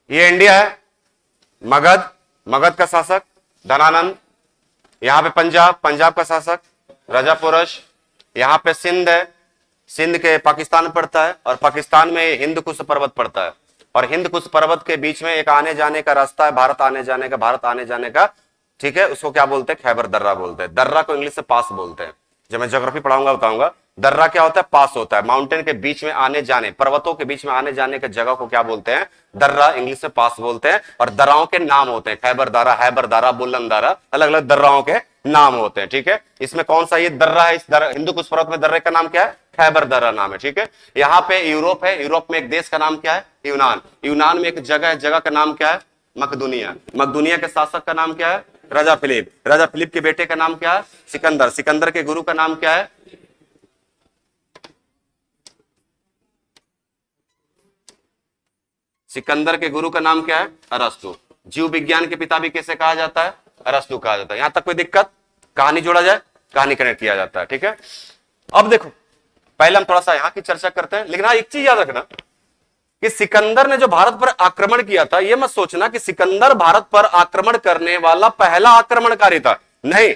ये इंडिया है, मगध, मगध का शासक धनानंद। यहां पे पंजाब, पंजाब का शासक राजा पुरश। यहां पे सिंध है, सिंध के पाकिस्तान में पड़ता है, और पाकिस्तान में हिंद कुश पर्वत पड़ता है, और हिंद कुश पर्वत के बीच में एक आने जाने का रास्ता है, भारत आने जाने का, ठीक है। उसको क्या बोलते हैं? खैबर दर्रा बोलते हैं। दर्रा को इंग्लिश से पास बोलते हैं। जब मैं ज्योग्राफी पढ़ाऊंगा बताऊंगा दर्रा क्या होता है, पास होता है। माउंटेन के बीच में आने जाने, पर्वतों के बीच में आने जाने के जगह को क्या बोलते हैं? दर्रा, इंग्लिश में पास बोलते हैं। और दर्राओं के नाम होते हैं, खैबर दर्रा, हैबर दर्रा, बुल्लन दर्रा, अलग अलग दर्राओं के नाम होते हैं, ठीक है। इसमें कौन सा ये दर्रा है? इस हिंदू कुश पर्वत में दर्रे का नाम क्या है? खैबर दर्रा नाम है, ठीक है। यहाँ पे यूरोप है, यूरोप में एक देश का नाम क्या है? यूनान। यूनान में एक जगह है, जगह का नाम क्या है? मकदुनिया। मकदुनिया के शासक का नाम क्या है? राजा फिलिप। राजा फिलिप के बेटे का नाम क्या है? सिकंदर। सिकंदर के गुरु का नाम क्या है? सिकंदर के गुरु का नाम क्या है? अरस्तु। जीव विज्ञान के पिता भी कैसे कहा जाता है? अरस्तु कहा जाता है। यहां तक कोई दिक्कत? कहानी जोड़ा जाए, कहानी कनेक्ट किया जाता है, ठीक है। अब देखो, पहले हम थोड़ा सा यहां की चर्चा करते हैं, लेकिन हाँ एक चीज याद रखना कि सिकंदर ने जो भारत पर आक्रमण किया था, यह मत सोचना कि सिकंदर भारत पर आक्रमण करने वाला पहला आक्रमणकारी था। नहीं,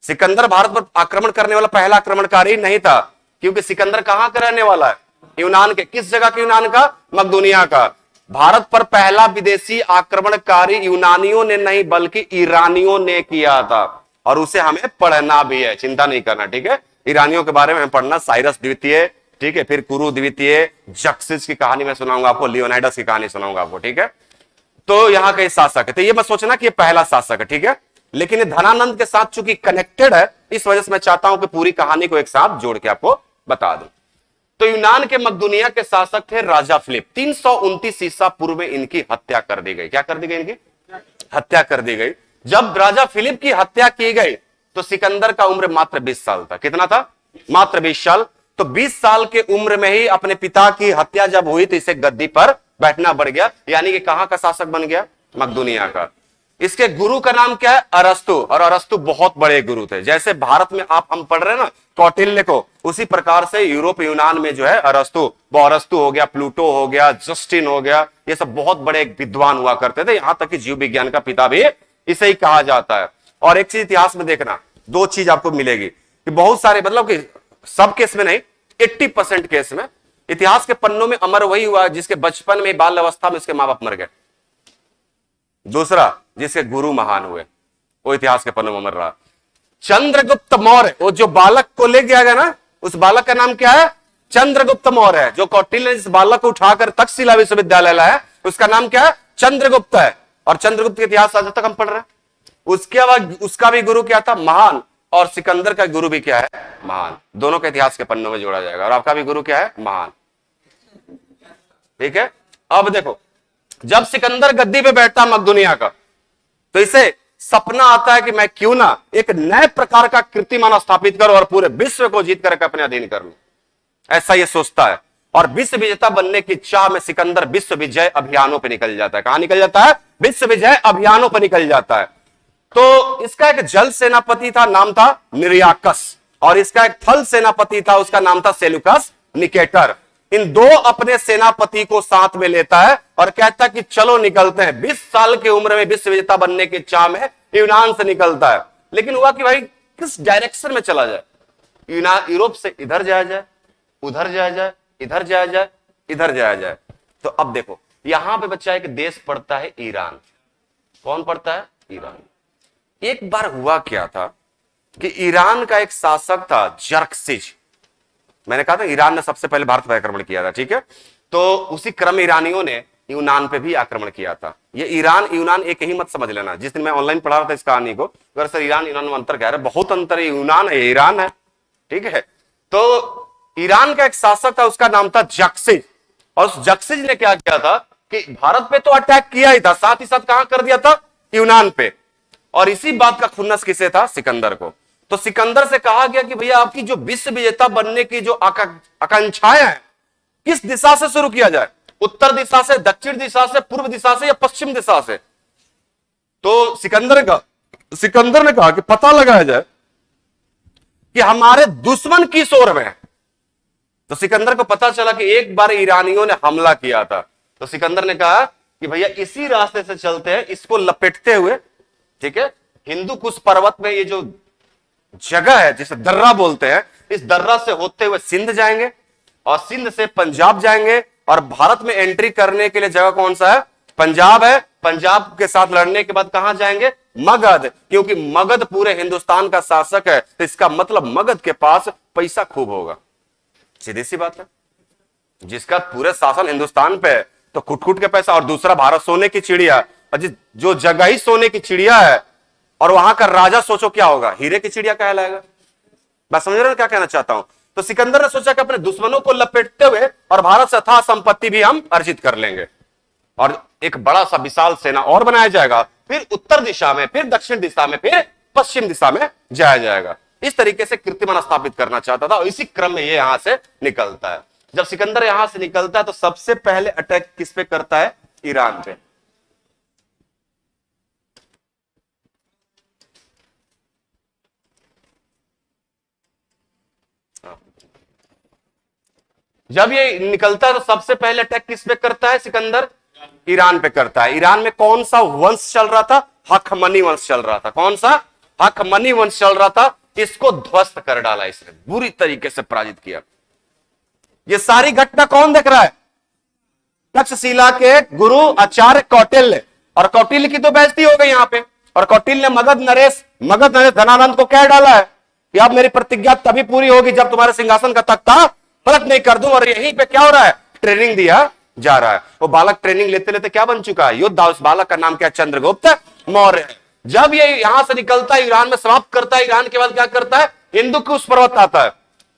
सिकंदर भारत पर आक्रमण करने वाला पहला आक्रमणकारी नहीं था, क्योंकि सिकंदर कहां का रहने वाला है? यूनान के। किस जगह के यूनान का? मकदुनिया का। भारत पर पहला विदेशी आक्रमणकारी यूनानियों ने नहीं बल्कि ईरानियों ने किया था, और उसे हमें पढ़ना भी है, चिंता नहीं करना, ठीक है। ईरानियों के बारे में हमें पढ़ना, साइरस द्वितीय, ठीक है, फिर कुरु द्वितीय, जक्सिस की कहानी मैं सुनाऊंगा आपको, लियोनाइडस की कहानी सुनाऊंगा आपको, ठीक है। तो यहां के शासक है, तो ये मत सोचना कि ये पहला शासक है, ठीक है। लेकिन ये धनानंद के साथ चूंकि कनेक्टेड है, इस वजह से मैं चाहता हूं कि पूरी कहानी को एक साथ जोड़ के आपको बता दूं। तो यूनान के मकदुनिया के शासक थे राजा फिलिप। 329 ईसा पूर्व में इनकी हत्या कर दी गई। क्या कर दी गई? इनकी हत्या कर दी गई। जब राजा फिलिप की हत्या की गई तो सिकंदर का उम्र मात्र 20 साल था। कितना था? मात्र 20 साल। तो 20 साल के उम्र में ही अपने पिता की हत्या जब हुई तो इसे गद्दी पर बैठना पड़ गया, यानी कि कहां का शासक बन गया? मकदुनिया का। इसके गुरु का नाम क्या है? अरस्तु। और अरस्तु बहुत बड़े गुरु थे। जैसे भारत में हम पढ़ रहे हैं ना कौटिल्य को, उसी प्रकार से यूरोप यूनान में जो है अरस्तु, वो अरस्तु हो गया, प्लूटो हो गया, जस्टिन हो गया, ये सब बहुत बड़े विद्वान हुआ करते थे। यहां तक कि जीव विज्ञान का पिता भी इसे ही कहा जाता है। और एक चीज इतिहास में देखना, दो चीज आपको मिलेगी कि बहुत सारे, मतलब कि सब केस में नहीं, 80% केस में इतिहास के पन्नों में अमर वही हुआ जिसके बचपन में, बाल अवस्था में उसके मां बाप मर गए। दूसरा, जिसके गुरु महान हुए, वो इतिहास के पन्नों में अमर रहा। चंद्रगुप्त मौर्य, वो जो बालक को ले गया गया ना, उस बालक का नाम क्या है? चंद्रगुप्त मौर्य है। जो कौटिल्य ने जिस बालक को उठाकर तक्षशिला विश्वविद्यालय लाया, उसका नाम क्या है? चंद्रगुप्त है। और चंद्रगुप्त के इतिहास आज तक हम पढ़ रहे हैं। उसके बाद उसका भी गुरु क्या था? महान। और सिकंदर का गुरु भी क्या है? महान। दोनों के इतिहास के पन्नों में जोड़ा जाएगा। और आपका भी गुरु क्या है? महान, ठीक है। अब देखो, जब सिकंदर गद्दी पे बैठता मकदुनिया का, तो इसे सपना आता है कि मैं क्यों ना एक नए प्रकार का कीर्तिमान स्थापित करूं और पूरे विश्व को जीत कर अपने अधीन कर लूं। ऐसा ये सोचता है, और विश्व विजेता बनने की चाह में सिकंदर विश्व विजय अभियानों पर निकल जाता है। कहां निकल जाता है? विश्व विजय अभियानों पर निकल जाता है। तो इसका एक जल सेनापति था, नाम था निर्याकस, और इसका एक थल सेनापति था, उसका नाम था सेल्यूकस निकेटर। इन दो अपने सेनापति को साथ में लेता है और कहता है कि चलो निकलते हैं। 20 साल की उम्र में विश्व विजेता बनने की चाह में यूनान से निकलता है। लेकिन हुआ कि भाई किस डायरेक्शन में चला जाए? यूरोप से इधर जाया जाए, उधर जाया जाए, इधर जाया जाए, इधर जाया जाए। तो अब देखो, यहां पे बच्चा एक देश पड़ता है ईरान। कौन पड़ता है? ईरान। एक बार हुआ क्या था कि ईरान का एक शासक था जर्कसिज। मैंने कहा था ईरान ने सबसे पहले भारत पर आक्रमण किया था, ठीक है। तो उसी क्रम ईरानियों ने यूनान पे भी आक्रमण किया था। ये ईरान यूनान एक ही मत समझ लेना। जिस दिन मैं ऑनलाइन पढ़ा रहा था इस कहानी को, अगर सर ईरान यूनान में अंतर कह रहे, बहुत अंतर है। यूनान है, ईरान है, ठीक है। तो ईरान का एक शासक था, उसका नाम था जक्सिज। और उस जक्सिज ने क्या किया था कि भारत पे तो अटैक किया ही था, साथ ही साथ कहां कर दिया था? यूनान पे। और इसी बात का खुन्नस किसे था? सिकंदर को। तो सिकंदर से कहा गया कि भैया आपकी जो विश्व विजेता बनने की जो आकांक्षाएं हैं, किस दिशा से शुरू किया जाए? उत्तर दिशा से, दक्षिण दिशा से, पूर्व दिशा से, या पश्चिम दिशा से? तो सिकंदर ने कहा कि पता लगाया जाए कि हमारे दुश्मन किस ओर में है। तो सिकंदर को पता चला कि एक बार ईरानियों ने हमला किया था, तो सिकंदर ने कहा कि भैया इसी रास्ते से चलते हैं, इसको लपेटते हुए, ठीक है, हिंदू कुश पर्वत में ये जो जगह है जिसे दर्रा बोलते हैं, इस दर्रा से होते हुए सिंध जाएंगे और सिंध से पंजाब जाएंगे और भारत में एंट्री करने के लिए जगह कौन सा है? पंजाब है। पंजाब के साथ लड़ने के बाद कहां जाएंगे? मगध, क्योंकि मगध पूरे हिंदुस्तान का शासक है, तो इसका मतलब मगध के पास पैसा खूब होगा। सीधी सी बात है, जिसका पूरे शासन हिंदुस्तान पे है तो कुट के पैसा। और दूसरा, भारत सोने की चिड़िया, और जो जगह ही सोने की चिड़िया है और वहां का राजा सोचो क्या होगा, हीरे की चिड़िया कहलाएगा। मैं समझ रहे हो क्या कहना चाहता हूं? तो सिकंदर ने सोचा कि अपने दुश्मनों को लपेटते हुए और भारत से अथाह संपत्ति भी हम अर्जित कर लेंगे और एक बड़ा सा विशाल सेना और बनाया जाएगा, फिर उत्तर दिशा में, फिर दक्षिण दिशा में, फिर पश्चिम दिशा में जाया जाएगा। इस तरीके से कीर्तिमान स्थापित करना चाहता था और इसी क्रम में ये यहां से निकलता है। जब सिकंदर यहां से निकलता है तो सबसे पहले अटैक किस पे करता है? ईरान पे। जब ये निकलता है तो सबसे पहले अटैक किस पे करता है सिकंदर? ईरान पे करता है। ईरान में कौन सा वंश चल रहा था? हखमनी वंश चल रहा था। कौन सा? हखमनी वंश चल रहा था। इसको ध्वस्त कर डाला, इसने बुरी तरीके से पराजित किया। ये सारी घटना कौन देख रहा है? तक्षशिला के गुरु आचार्य कौटिल्य। और कौटिल्य की तो बेइज्जती हो गई यहां पे। और कौटिल्य ने मगध नरेश धनानंद को कह डाला है कि अब मेरी प्रतिज्ञा तभी पूरी होगी जब तुम्हारे सिंहासन का तख्ता पलट नहीं कर दूं। और यहीं पे क्या हो रहा है? ट्रेनिंग दिया जा रहा है। वो बालक ट्रेनिंग लेते लेते क्या बन चुका है? योद्धा। उस बालक का नाम क्या? चंद्रगुप्त मौर्य। जब ये यहां से निकलता है, ईरान में समाप्त करता है। ईरान के बाद क्या करता है? हिंदू कुश पर्वत आता है।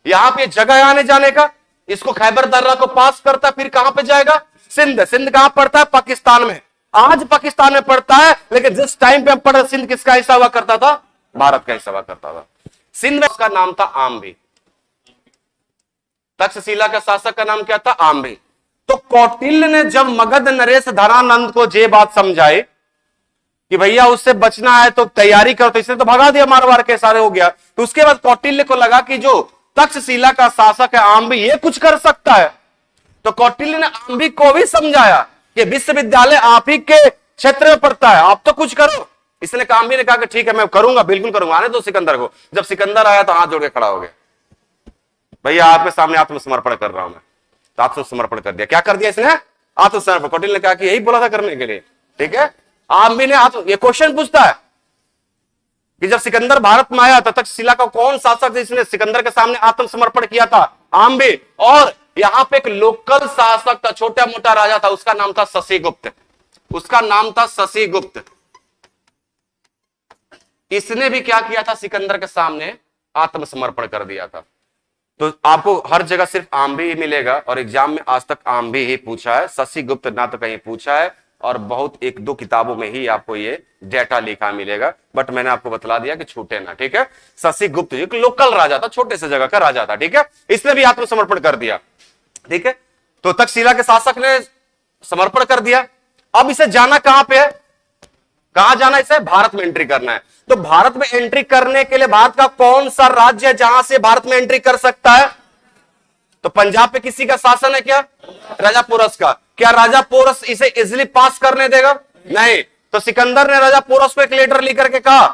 यहां पे जगह आने जाने का, इसको खैबर दर्रा को पास करता है। फिर कहां पे जाएगा? सिंध। सिंध कहां पड़ता है? पाकिस्तान में। आज पाकिस्तान में पड़ता है, लेकिन जिस टाइम पे पढ़ा सिंध किसका हिस्सा हुआ करता था? भारत का हिस्सा हुआ करता था। सिंध में उसका नाम था आम्बी। तक्षशिला का शासक का नाम क्या था? आम्बी। तो कौटिल्य ने जब मगध नरेश धनानंद को ये बात समझाई कि भैया उससे बचना है तो तैयारी करो, तो इसने तो भगा दिया, मार मार के सारे हो गया। तो उसके बाद कौटिल्य को लगा कि जो तक्षशिला का शासक है आम्बी, ये कुछ कर सकता है। तो कौटिल्य ने आम्बी को भी समझाया कि विश्वविद्यालय आप ही के क्षेत्र में पड़ता है, आप तो कुछ करो। इसने आम्बी ने कहा कि ठीक है मैं करूंगा, बिल्कुल करूंगा। आने दो सिकंदर को। जब सिकंदर आया तो हाथ जोड़ के खड़ा हो गया, भैया आपके सामने आत्मसमर्पण कर रहा हूं मैं। तो आत्मसमर्पण कर दिया। क्या कर दिया इसने? आत्मसमर्पण। कौटिल्य ने कहा कि यही बोला था करने के लिए, ठीक है। आम्बी ने ये क्वेश्चन पूछता है कि जब सिकंदर भारत में आया तो तक्षशिला का कौन शासक जिसने सिकंदर के सामने आत्मसमर्पण किया था? आम्बी। और यहां पे एक लोकल शासक था, छोटा मोटा राजा था, उसका नाम था शशिगुप्त। उसका नाम था शशिगुप्त। इसने भी क्या किया था? सिकंदर के सामने आत्मसमर्पण कर दिया था। तो आपको हर जगह सिर्फ आम्बी ही मिलेगा और एग्जाम में आज तक आम्बी ही पूछा है, शशिगुप्त ना तो कहीं पूछा है। और बहुत एक दो किताबों में ही आपको ये डेटा लिखा मिलेगा, बट मैंने आपको बतला दिया कि छूटे ना, ठीक है। शशिगुप्त एक लोकल राजा था, छोटे से जगह का राजा था, ठीक है। इसने भी आत्मसमर्पण कर दिया, ठीक है। तो तक्षशिला के शासक ने समर्पण कर दिया। अब इसे जाना कहां पे है? कहां जाना? इसे भारत में एंट्री करना है। तो भारत में एंट्री करने के लिए भारत का कौन सा राज्य है जहां से भारत में एंट्री कर सकता है? तो पंजाब पे किसी का शासन है क्या? राजा पोरस का। क्या राजा पोरस इसे इजिली पास करने देगा? नहीं। तो सिकंदर ने राजा पोरस को एक लेटर लेकर के कहा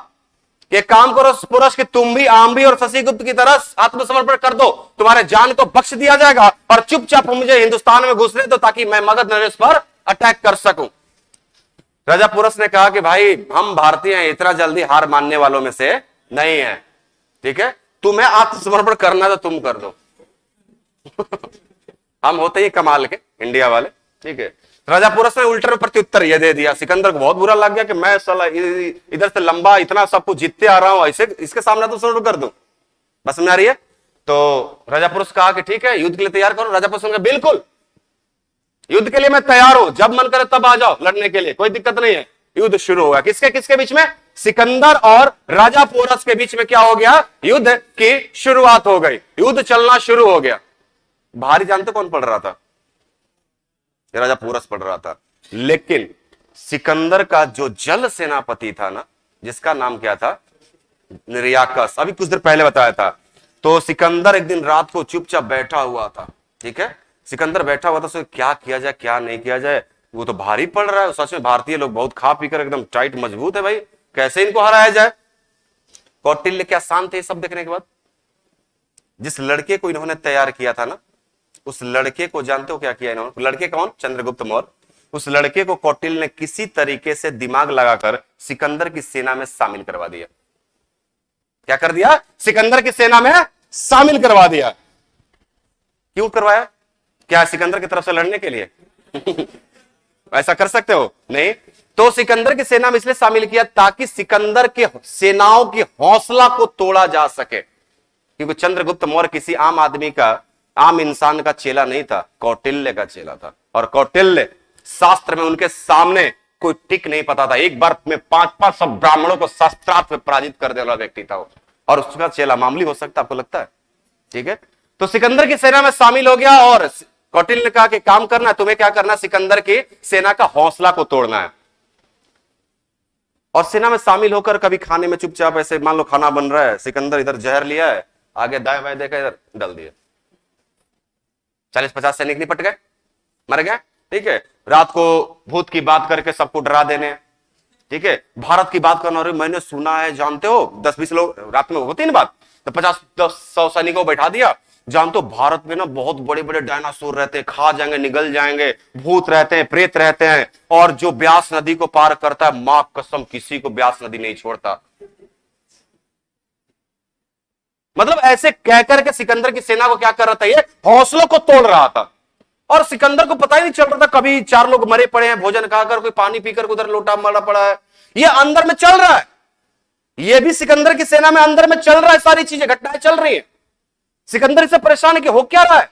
कि काम करो पोरस कि तुम भी आम्बी और शशिगुप्त की तरह आत्मसमर्पण कर दो, तुम्हारे जान को बख्श दिया जाएगा और चुपचाप मुझे हिंदुस्तान में घुसने दो ताकि मैं मगध नरेश पर अटैक कर सकूं। राजा पोरस ने कहा कि भाई हम भारतीय हैं, इतना जल्दी हार मानने वालों में से नहीं है, ठीक है। तुम्हें आत्मसमर्पण करना तो तुम कर दो। हम होते ही कमाल के इंडिया वाले, ठीक है। राजा पोरस ने उल्टे में प्रत्युत्तर ये दे दिया। सिकंदर को बहुत बुरा लग गया कि मैं साला इधर से लंबा इतना सब कुछ जीतते आ रहा हूं, ऐसे इसके सामने तो समर्पण कर दूं। बस समझ आ रही है? तो राजा पोरस कहा कि ठीक है युद्ध के लिए तैयार करो। राजा पोरस ने बिल्कुल युद्ध के लिए मैं तैयार हूं, जब मन करे तब आ जाओ लड़ने के लिए, कोई दिक्कत नहीं है। युद्ध शुरू होगा। किसके किसके बीच में? सिकंदर और राजा पोरस के बीच में क्या हो गया? युद्ध की शुरुआत हो गई। युद्ध चलना शुरू हो गया। भारी जानते कौन पढ़ रहा था? राजा पोरस पढ़ रहा था। लेकिन सिकंदर का जो जल सेनापति था ना, जिसका नाम क्या था? निर्याकस। अभी कुछ देर पहले बताया था। तो सिकंदर एक दिन रात को चुपचाप बैठा हुआ था, ठीक है। सिकंदर बैठा हुआ था, सोचे क्या किया जाए क्या नहीं किया जाए, वो तो भारी पड़ रहा है। सच में भारतीय लोग बहुत खा पी कर एकदम टाइट मजबूत है भाई, कैसे इनको हराया जाए। कौटिल्य क्या शांत थे सब देखने के बाद। जिस लड़के को इन्होंने तैयार किया था ना, उस लड़के को जानते हो क्या किया इन्होंने? लड़के कौन? चंद्रगुप्त मौर्य। उस लड़के को कौटिल्य ने किसी तरीके से दिमाग लगाकर सिकंदर की सेना में शामिल करवा दिया। क्या कर दिया? सिकंदर की सेना में शामिल करवा दिया। क्यों करवाया? क्या सिकंदर की तरफ से लड़ने के लिए? ऐसा कर सकते हो? नहीं। तो सिकंदर की सेना में इसलिए शामिल किया ताकि सिकंदर के सेनाओं की हौसला को तोड़ा जा सके, क्योंकि चंद्रगुप्त मौर्य किसी आम आदमी का, आम इंसान का चेला नहीं था, कौटिल्य का चेला था। और कौटिल्य शास्त्र में उनके सामने कोई टिक नहीं पता था। एक बार में 500 ब्राह्मणों को शस्त्रास्त्र में पराजित कर देने वाला व्यक्ति था वो, और उसका चेला मामूली हो सकता आपको लगता है? ठीक है, तो सिकंदर की सेना में शामिल हो गया और कौटिल्य ने कहा कि काम करना है, तुम्हें क्या करना? सिकंदर की सेना का हौसला को तोड़ना है। और सेना में शामिल होकर कभी खाने में चुपचाप ऐसे, मान लो खाना बन रहा है, सिकंदर इधर जहर लिया है, आगे दाएं बाएं देखा, इधर डाल दिया, 40-50 सैनिक निपट गए, मर गए। ठीक है, रात को भूत की बात करके सबको डरा देने। ठीक है, भारत की बात करना, मैंने सुना है, जानते हो, 10-20 लोग रात में होती है ना बात, तो 50-100 सैनिकों को बैठा दिया, जानते हो भारत में ना बहुत बड़े बड़े डायनासोर रहते हैं, खा जाएंगे निगल जाएंगे, भूत रहते हैं, प्रेत रहते हैं, और जो ब्यास नदी को पार करता है, मां कसम किसी को ब्यास नदी नहीं छोड़ता। मतलब ऐसे कहकर के सिकंदर की सेना को क्या कर रहा था? ये हौसलों को तोड़ रहा था। और सिकंदर को पता ही नहीं चल रहा था, कभी 4 लोग मरे पड़े हैं, भोजन खाकर, कोई पानी पीकर उधर लोटा मरा पड़ा है, ये अंदर में चल रहा है। ये भी सिकंदर की सेना में अंदर में चल रहा है, सारी चीजें घटनाएं चल रही है। सिकंदर इससे परेशान है कि हो क्या रहा है।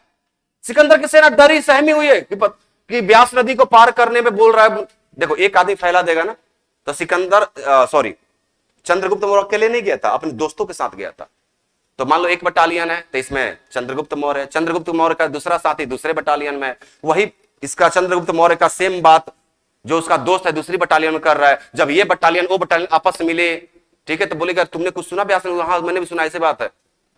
सिकंदर की सेना डरी सहमी हुई है कि ब्यास नदी को पार करने में बोल रहा है। देखो, एक आदमी फैला देगा ना, तो सिकंदर चंद्रगुप्त मौर्य अकेले नहीं गया था, अपने दोस्तों के साथ गया था। तो मान लो एक बटालियन है, तो इसमें चंद्रगुप्त मौर्य है, चंद्रगुप्त मौर्य का दूसरा साथी दूसरे बटालियन में, वही इसका चंद्रगुप्त मौर्य का सेम बात जो उसका दोस्त है दूसरी बटालियन में कर रहा है। जब ये बटालियन वो बटालियन आपस में मिले, ठीक है, तो बोलेगा तुमने कुछ सुना ब्यास नदी? हाँ मैंने भी सुना, ऐसी बात है।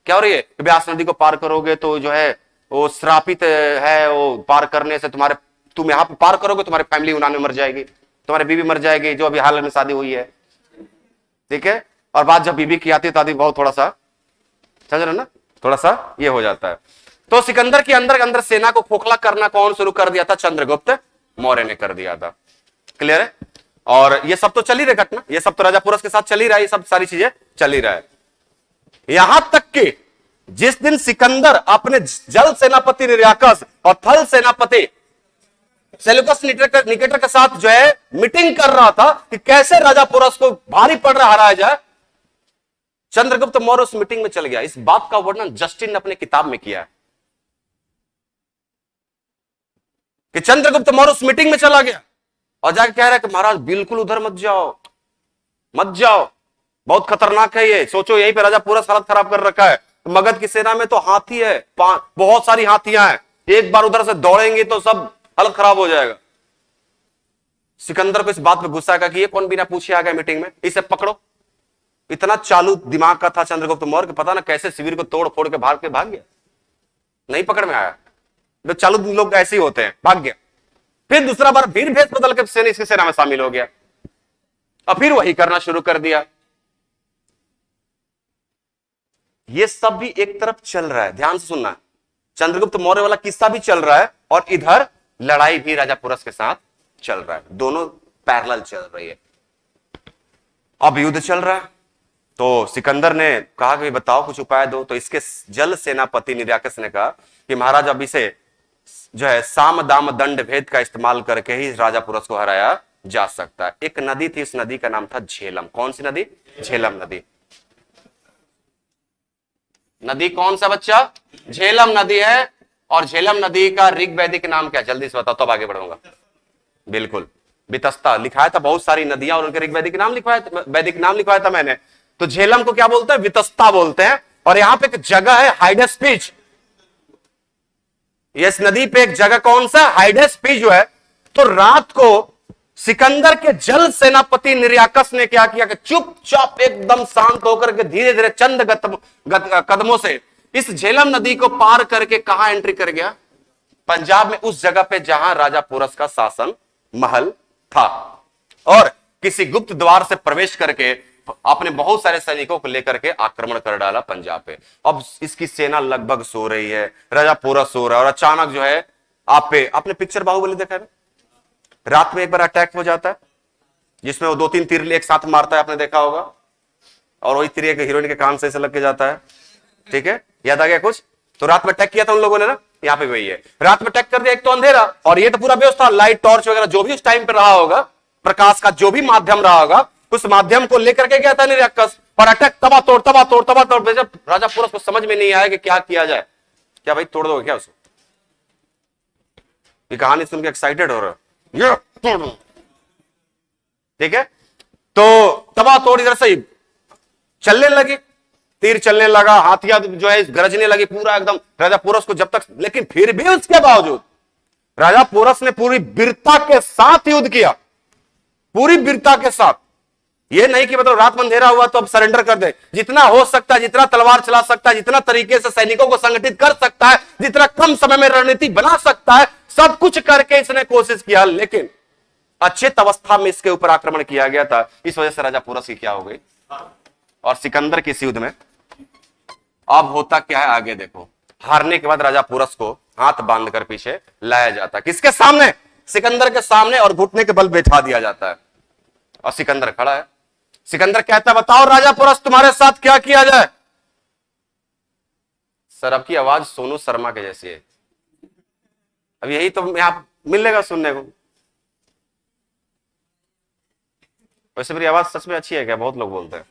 क्या हो रही है? ब्यास नदी को पार करोगे तो जो है वो श्रापित है, वो पार करने से तुम यहाँ पे पार करोगे, तुम्हारी फैमिली यूनान में मर जाएगी, तुम्हारी बीवी मर जाएगी जो अभी हाल में शादी हुई है। ठीक है, और बात जब बीबी की आती है तो आदमी बहुत थोड़ा सा, समझ रहे ना, थोड़ा सा ये हो जाता है। तो सिकंदर के अंदर सेना को खोखला करना कौन शुरू कर दिया था? चंद्रगुप्त मौर्य ने कर दिया था। क्लियर है? और ये सब तो चल ही रहा घटना, ये सब तो राजा पुरस के साथ चल ही रहा है, ये सब सारी चीजें चल ही रहा है। यहां तक कि जिस दिन सिकंदर अपने जल सेनापति निर्याकस और थल सेनापति सेल्यूकस निकेटर के साथ जो है मीटिंग कर रहा था कि कैसे राजा पुरस को भारी पड़ रहा हराया जाए, चंद्रगुप्त मौर्य उस मीटिंग में चल गया। इस बात का वर्णन जस्टिन ने अपने किताब में किया है कि चंद्रगुप्त मौर्य उस मीटिंग में चला गया और जाके कह रहा है कि महाराज बिल्कुल उधर मत जाओ, मत जाओ, बहुत खतरनाक है ये। सोचो यहीं पे राजा पुरस हालत खराब कर रखा है, मगध की सेना में तो हाथी है, बहुत सारी हाथियां हैं, एक बार उधर से दौड़ेंगे तो सब हालत खराब हो जाएगा। सिकंदर को इस बात पे गुस्सा आया कि ये कौन बिना पूछे आ गया मीटिंग में, इसे पकड़ो। इतना चालू दिमाग का था चंद्रगुप्त मौर्य, पता ना कैसे शिविर को तोड़ फोड़ के भाग गया, नहीं पकड़ में आया। तो चालू लोग ऐसे ही होते हैं, भाग गया। फिर दूसरा बार फिर भेष बदल के इसकी सेना में शामिल हो गया और फिर वही करना शुरू कर दिया। ये सब भी एक तरफ चल रहा है, ध्यान से सुनना, चंद्रगुप्त मौर्य वाला किस्सा भी चल रहा है और इधर लड़ाई भी राजा पुरस के साथ चल रहा है, दोनों पैरेलल चल रही है। अब युद्ध चल रहा है तो सिकंदर ने कहा कि बताओ कुछ उपाय दो। तो इसके जल सेनापति निर्याकस ने कहा कि महाराज अब इसे जो है साम दाम दंड भेद का इस्तेमाल करके ही राजा पुरस को हराया जा सकता है। एक नदी थी, उस नदी का नाम था झेलम। कौन सी नदी? झेलम नदी। नदी कौन सा बच्चा? झेलम नदी है। और झेलम नदी का ऋग वैदिक नाम क्या? जल्दी से बताओ तब आगे बढ़ूंगा। बिल्कुल, वितस्ता लिखाया था, बहुत सारी नदियां और उनके ऋग वैदिक नाम लिखवाया था मैंने। तो झेलम को क्या बोलते हैं? वितस्ता बोलते हैं। और यहां पे एक जगह है हाइडेस्पिच, इस नदी पे एक जगह कौन सा? हाइडेस्पिच जो है। तो रात को सिकंदर के जल सेनापति निर्याकस ने क्या किया कि चुपचाप एकदम शांत होकर के धीरे धीरे चंद कदमों से इस झेलम नदी को पार करके कहां एंट्री कर गया? पंजाब में उस जगह पे जहां राजा पोरस का शासन महल था, और किसी गुप्त द्वार से प्रवेश करके आपने बहुत सारे सैनिकों को लेकर के आक्रमण कर डाला पंजाब पे। अब इसकी सेना लगभग सो रही है, राजा पोरस सो रहा है, और अचानक जो है आप पे, आपने पिक्चर बाहुबली देखा है, रात में एक बार अटैक हो जाता है जिसमें वो 2-3 तीर एक साथ मारता है, आपने देखा होगा, और वही तीर एक हीरोइन के कान से ऐसे लग के जाता है। ठीक है, याद आ गया कुछ? तो रात में अटैक किया था उन लोगों ने ना, यहाँ पे वही है, रात में अटैक कर दिया। एक तो अंधेरा, और ये तो पूरा व्यवस्था, लाइट टॉर्च वगैरह जो भी उस टाइम पे रहा होगा, प्रकाश का जो भी माध्यम रहा होगा, उस माध्यम को लेकर के गया था निरक्कस, और अटैक तबा तोड़ तबा तोड़ तबा तोड़। जब राजा पोरस को समझ में नहीं आया कि क्या किया जाए, क्या भाई तोड़ दोगे क्या उसको? ये कहानी सुन के एक्साइटेड हो रहा है, ठीक है, तो तबा तोड़ इधर से चलने लगी, तीर चलने लगा, हाथियां जो है गरजने लगी पूरा एकदम राजा पोरस को जब तक। लेकिन फिर भी उसके बावजूद राजा पोरस ने पूरी वीरता के साथ युद्ध किया, पूरी वीरता के साथ। ये नहीं कि मतलब रात में अंधेरा हुआ तो अब सरेंडर कर दे, जितना हो सकता है, जितना तलवार चला सकता है, जितना तरीके से सैनिकों को संगठित कर सकता है, जितना कम समय में रणनीति बना सकता है, सब कुछ करके इसने कोशिश किया। लेकिन अचेत अवस्था में इसके ऊपर आक्रमण किया गया था, इस वजह से राजा पोरस की क्या हो गई। और सिकंदर के इस युद्ध में अब होता क्या है आगे देखो। हारने के बाद राजा पोरस को हाथ बांधकर पीछे लाया जाता है, किसके सामने? सिकंदर के सामने, और घुटने के बल बैठा दिया जाता है, और सिकंदर खड़ा है। सिकंदर कहता है, बताओ राजा पोरस तुम्हारे साथ क्या किया जाए। सर आपकी आवाज सोनू शर्मा के जैसी है, अब यही तो यहां मिलेगा सुनने को। वैसे मेरी आवाज सच में अच्छी है क्या? बहुत लोग बोलते हैं।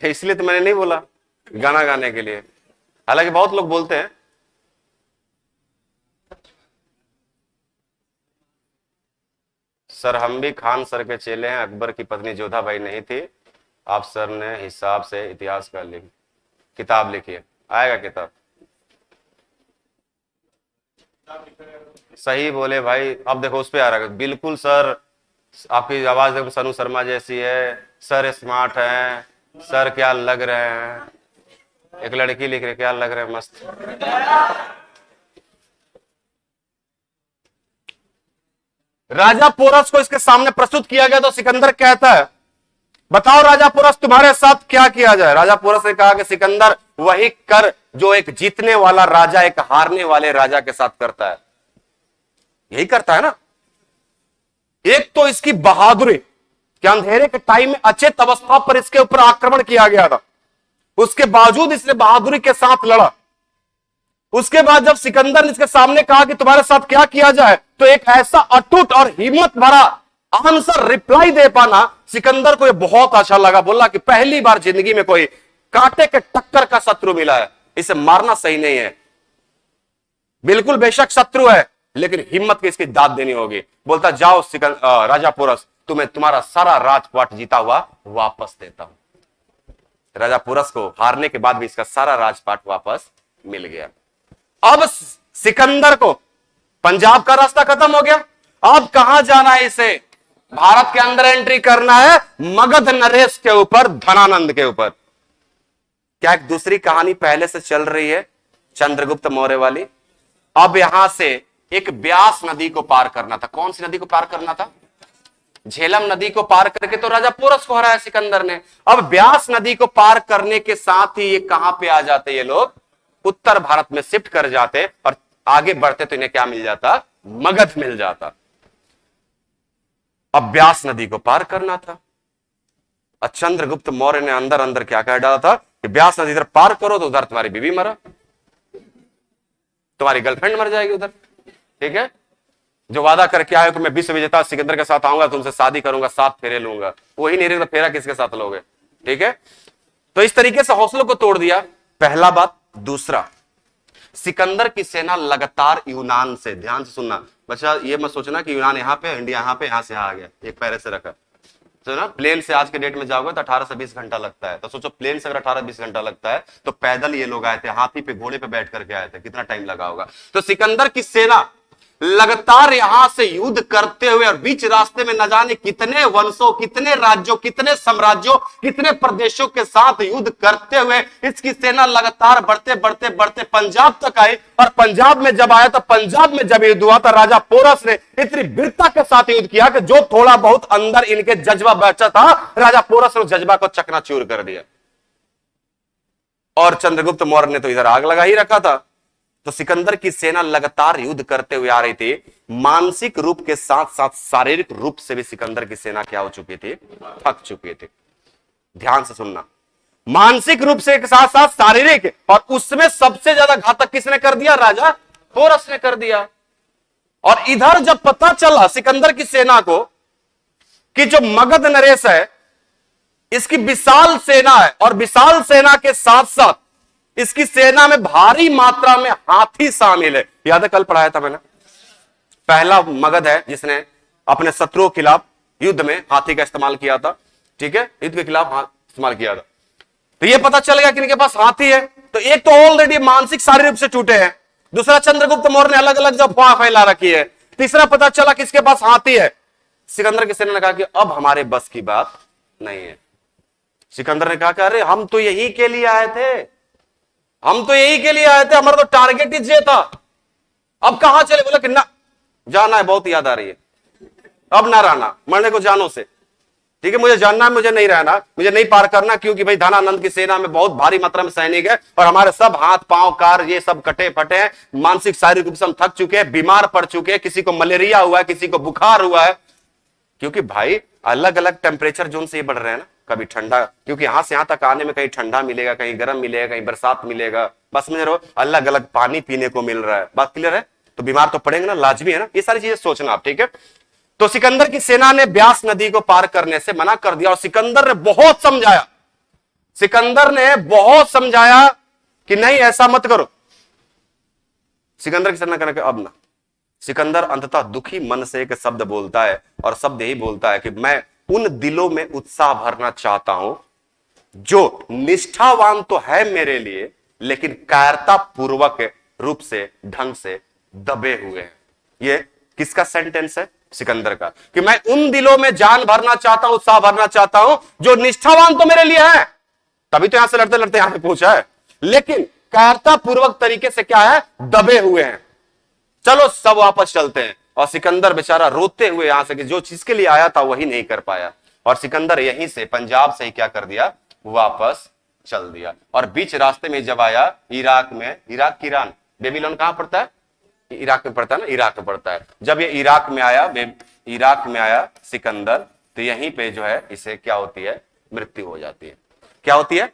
इसलिए तो मैंने नहीं बोला गाना गाने के लिए, हालांकि बहुत लोग बोलते हैं। सर हम भी खान सर के चेले हैं, अकबर की पत्नी जोधाबाई नहीं थी, आप सर ने हिसाब से इतिहास का किताब लिखी है, आएगा किताब। सही बोले भाई, अब देखो उस पे आ रहा है, बिल्कुल सर आपकी आवाज देखो सनू शर्मा जैसी है, सर स्मार्ट है, सर क्या लग रहे हैं, एक लड़की लिख रही, क्या लग रहे हैं मस्त। राजा पोरस को इसके सामने प्रस्तुत किया गया तो सिकंदर कहता है, बताओ राजा पोरस तुम्हारे साथ क्या किया जाए। राजा पोरस ने कहा कि सिकंदर वही कर जो एक जीतने वाला राजा एक हारने वाले राजा के साथ करता है, यही करता है ना। एक तो इसकी बहादुरी कि अंधेरे के टाइम में अचेत अवस्था पर इसके ऊपर आक्रमण किया गया था, उसके बावजूद इसने बहादुरी के साथ लड़ा। उसके बाद जब सिकंदर ने इसके सामने कहा कि तुम्हारे साथ क्या किया जाए, तो एक ऐसा अटूट और हिम्मत भरा आंसर रिप्लाई दे पाना सिकंदर को ये बहुत अच्छा लगा। बोला कि पहली बार जिंदगी में कोई कांटे के टक्कर का शत्रु मिला है, इसे मारना सही नहीं है, बिल्कुल बेशक शत्रु है लेकिन हिम्मत की इसकी दाद देनी होगी। बोलता जाओ राजा पोरस, तुम्हें तुम्हारा सारा राजपाट जीता हुआ वापस देता हूं। राजा पोरस को हारने के बाद भी इसका सारा राजपाट वापस मिल गया। अब सिकंदर को पंजाब का रास्ता खत्म हो गया, अब कहां जाना है इसे? भारत के अंदर एंट्री करना है, मगध नरेश के ऊपर, धनानंद के ऊपर। क्या एक दूसरी कहानी पहले से चल रही है, चंद्रगुप्त मौर्य वाली। अब यहां से एक ब्यास नदी को पार करना था। कौन सी नदी को पार करना था? झेलम नदी को पार करके तो राजा पोरस को हराया सिकंदर ने। अब ब्यास नदी को पार करने के साथ ही ये कहां पे आ जाते, ये लोग उत्तर भारत में शिफ्ट कर जाते, और आगे बढ़ते तो इन्हें क्या मिल जाता? मगध मिल जाता। अब ब्यास नदी को पार करना था, और चंद्रगुप्त मौर्य ने अंदर अंदर क्या कह डाला था कि ब्यास नदी इधर पार करो तो उधर तुम्हारी बीवी मरा, तुम्हारी गर्लफ्रेंड मर जाएगी उधर, ठीक है। जो वादा करके आए कि मैं विश्व विजेता सिकंदर के साथ आऊंगा, तुमसे शादी करूंगा, 7 फेरे लूंगा, वही नहीं रहे तो फेरा किसके साथ लोगे, ठीक है। तो इस तरीके से हौसलों को तोड़ दिया, पहला बात। दूसरा, सिकंदर की सेना लगातार यूनान से, ध्यान से सुनना बच्चा, ये मत सोचना कि यूनान यहाँ पे, इंडिया यहाँ पे, यहां से आ गया, एक पैरे से रखा। तो ना प्लेन से आज के डेट में जाओगे तो 18 से 20 घंटा लगता है, तो सोचो प्लेन से अगर 18-20 घंटा लगता है तो पैदल ये लोग आए थे, हाथी पे घोड़े पे बैठ करके आए थे, कितना टाइम लगा होगा। तो सिकंदर की सेना लगातार यहां से युद्ध करते हुए और बीच रास्ते में न जाने कितने वंशों, कितने राज्यों, कितने साम्राज्यों, कितने प्रदेशों के साथ युद्ध करते हुए इसकी सेना लगातार बढ़ते बढ़ते बढ़ते पंजाब तक आई। और पंजाब में जब आया तो पंजाब में जब युद्ध हुआ तो राजा पोरस ने इतनी वीरता के साथ युद्ध किया कि जो थोड़ा बहुत अंदर इनके जज्बा बचा था, राजा पोरस ने जज्बा को चकनाचूर कर दिया। और चंद्रगुप्त मौर्य ने तो इधर आग लगा ही रखा था। तो सिकंदर की सेना लगातार युद्ध करते हुए आ रही थी। मानसिक रूप के साथ साथ शारीरिक रूप से भी सिकंदर की सेना क्या हो चुकी थी? थक चुकी थी। ध्यान से सुनना, मानसिक रूप से के साथ साथ शारीरिक, और उसमें सबसे ज्यादा घातक किसने कर दिया? राजा पोरस ने कर दिया। और इधर जब पता चला सिकंदर की सेना को कि जो मगध नरेश है इसकी विशाल सेना है, और विशाल सेना के साथ साथ इसकी सेना में भारी मात्रा में हाथी शामिल है। याद है कल पढ़ाया था मैंने, पहला मगध है जिसने अपने शत्रुओं के खिलाफ युद्ध में हाथी का इस्तेमाल किया था। ठीक है, युद्ध के खिलाफ इस्तेमाल किया था। तो ये पता चल गया कि इनके पास हाथी है। तो एक तो ऑलरेडी मानसिक शारीरिक रूप से टूटे हैं, दूसरा चंद्रगुप्त मौर्य ने अलग अलग जब अफवाह फैला रखी है, तीसरा पता चला कि इसके पास हाथी है। सिकंदर की सेना ने कहा कि अब हमारे बस की बात नहीं है। सिकंदर ने कहा कि अरे हम तो यही के लिए आए थे, हम तो यही के लिए आए थे, हमारा तो टारगेट ही ये था, अब कहां चले? बोले कि ना, जाना है, बहुत याद आ रही है, अब ना रहना, मरने को जानो से। ठीक है, मुझे जानना है, मुझे नहीं रहना, मुझे नहीं पार करना, क्योंकि भाई धनानंद की सेना में बहुत भारी मात्रा में सैनिक है और हमारे सब हाथ पांव कार ये सब कटे फटे हैं, मानसिक शारीरिक रूप से हम थक चुके हैं, बीमार पड़ चुके हैं, किसी को मलेरिया हुआ है, किसी को बुखार हुआ है। क्योंकि भाई अलग अलग टेम्परेचर जोन से ये बढ़ रहे हैं ना, कभी ठंडा, क्योंकि यहां से यहां तक आने में कहीं ठंडा मिलेगा, कहीं गर्म मिलेगा, कहीं बरसात मिलेगा, बस में रहो, अलग अलग पानी पीने को मिल रहा है। बात क्लियर है? तो बीमार तो पड़ेंगे ना, लाजमी है ना, ये सारी चीजें सोचना आप। ठीक है, तो सिकंदर की सेना ने ब्यास नदी को पार करने से मना कर दिया और सिकंदर ने बहुत समझाया, सिकंदर ने बहुत समझाया कि नहीं ऐसा मत करो। सिकंदर की सेना कहने के अब ना, सिकंदर अंततः दुखी मन से एक शब्द बोलता है और शब्द यही बोलता है कि मैं उन दिलों में उत्साह भरना चाहता हूं जो निष्ठावान तो है मेरे लिए, लेकिन कायरता पूर्वक रूप से ढंग से दबे हुए हैं। ये किसका सेंटेंस है? सिकंदर का, कि मैं उन दिलों में जान भरना चाहता हूं, उत्साह भरना चाहता हूं जो निष्ठावान तो मेरे लिए है, तभी तो यहां से लड़ते लड़ते यहां पे पहुंचा है, लेकिन कायरता पूर्वक तरीके से क्या है? दबे हुए हैं। चलो सब वापस चलते हैं। और सिकंदर बेचारा रोते हुए यहां से कि जो चीज के लिए आया था वही नहीं कर पाया, और सिकंदर यहीं से पंजाब से ही क्या कर दिया? वापस चल दिया। और बीच रास्ते में जब आया इराक में, इराक की ईरान, बेबीलोन कहां पड़ता है? इराक में पड़ता है ना, इराक में पड़ता है। जब ये इराक में आया सिकंदर, तो यहीं पे जो है इसे क्या होती है? मृत्यु हो जाती है। क्या होती है?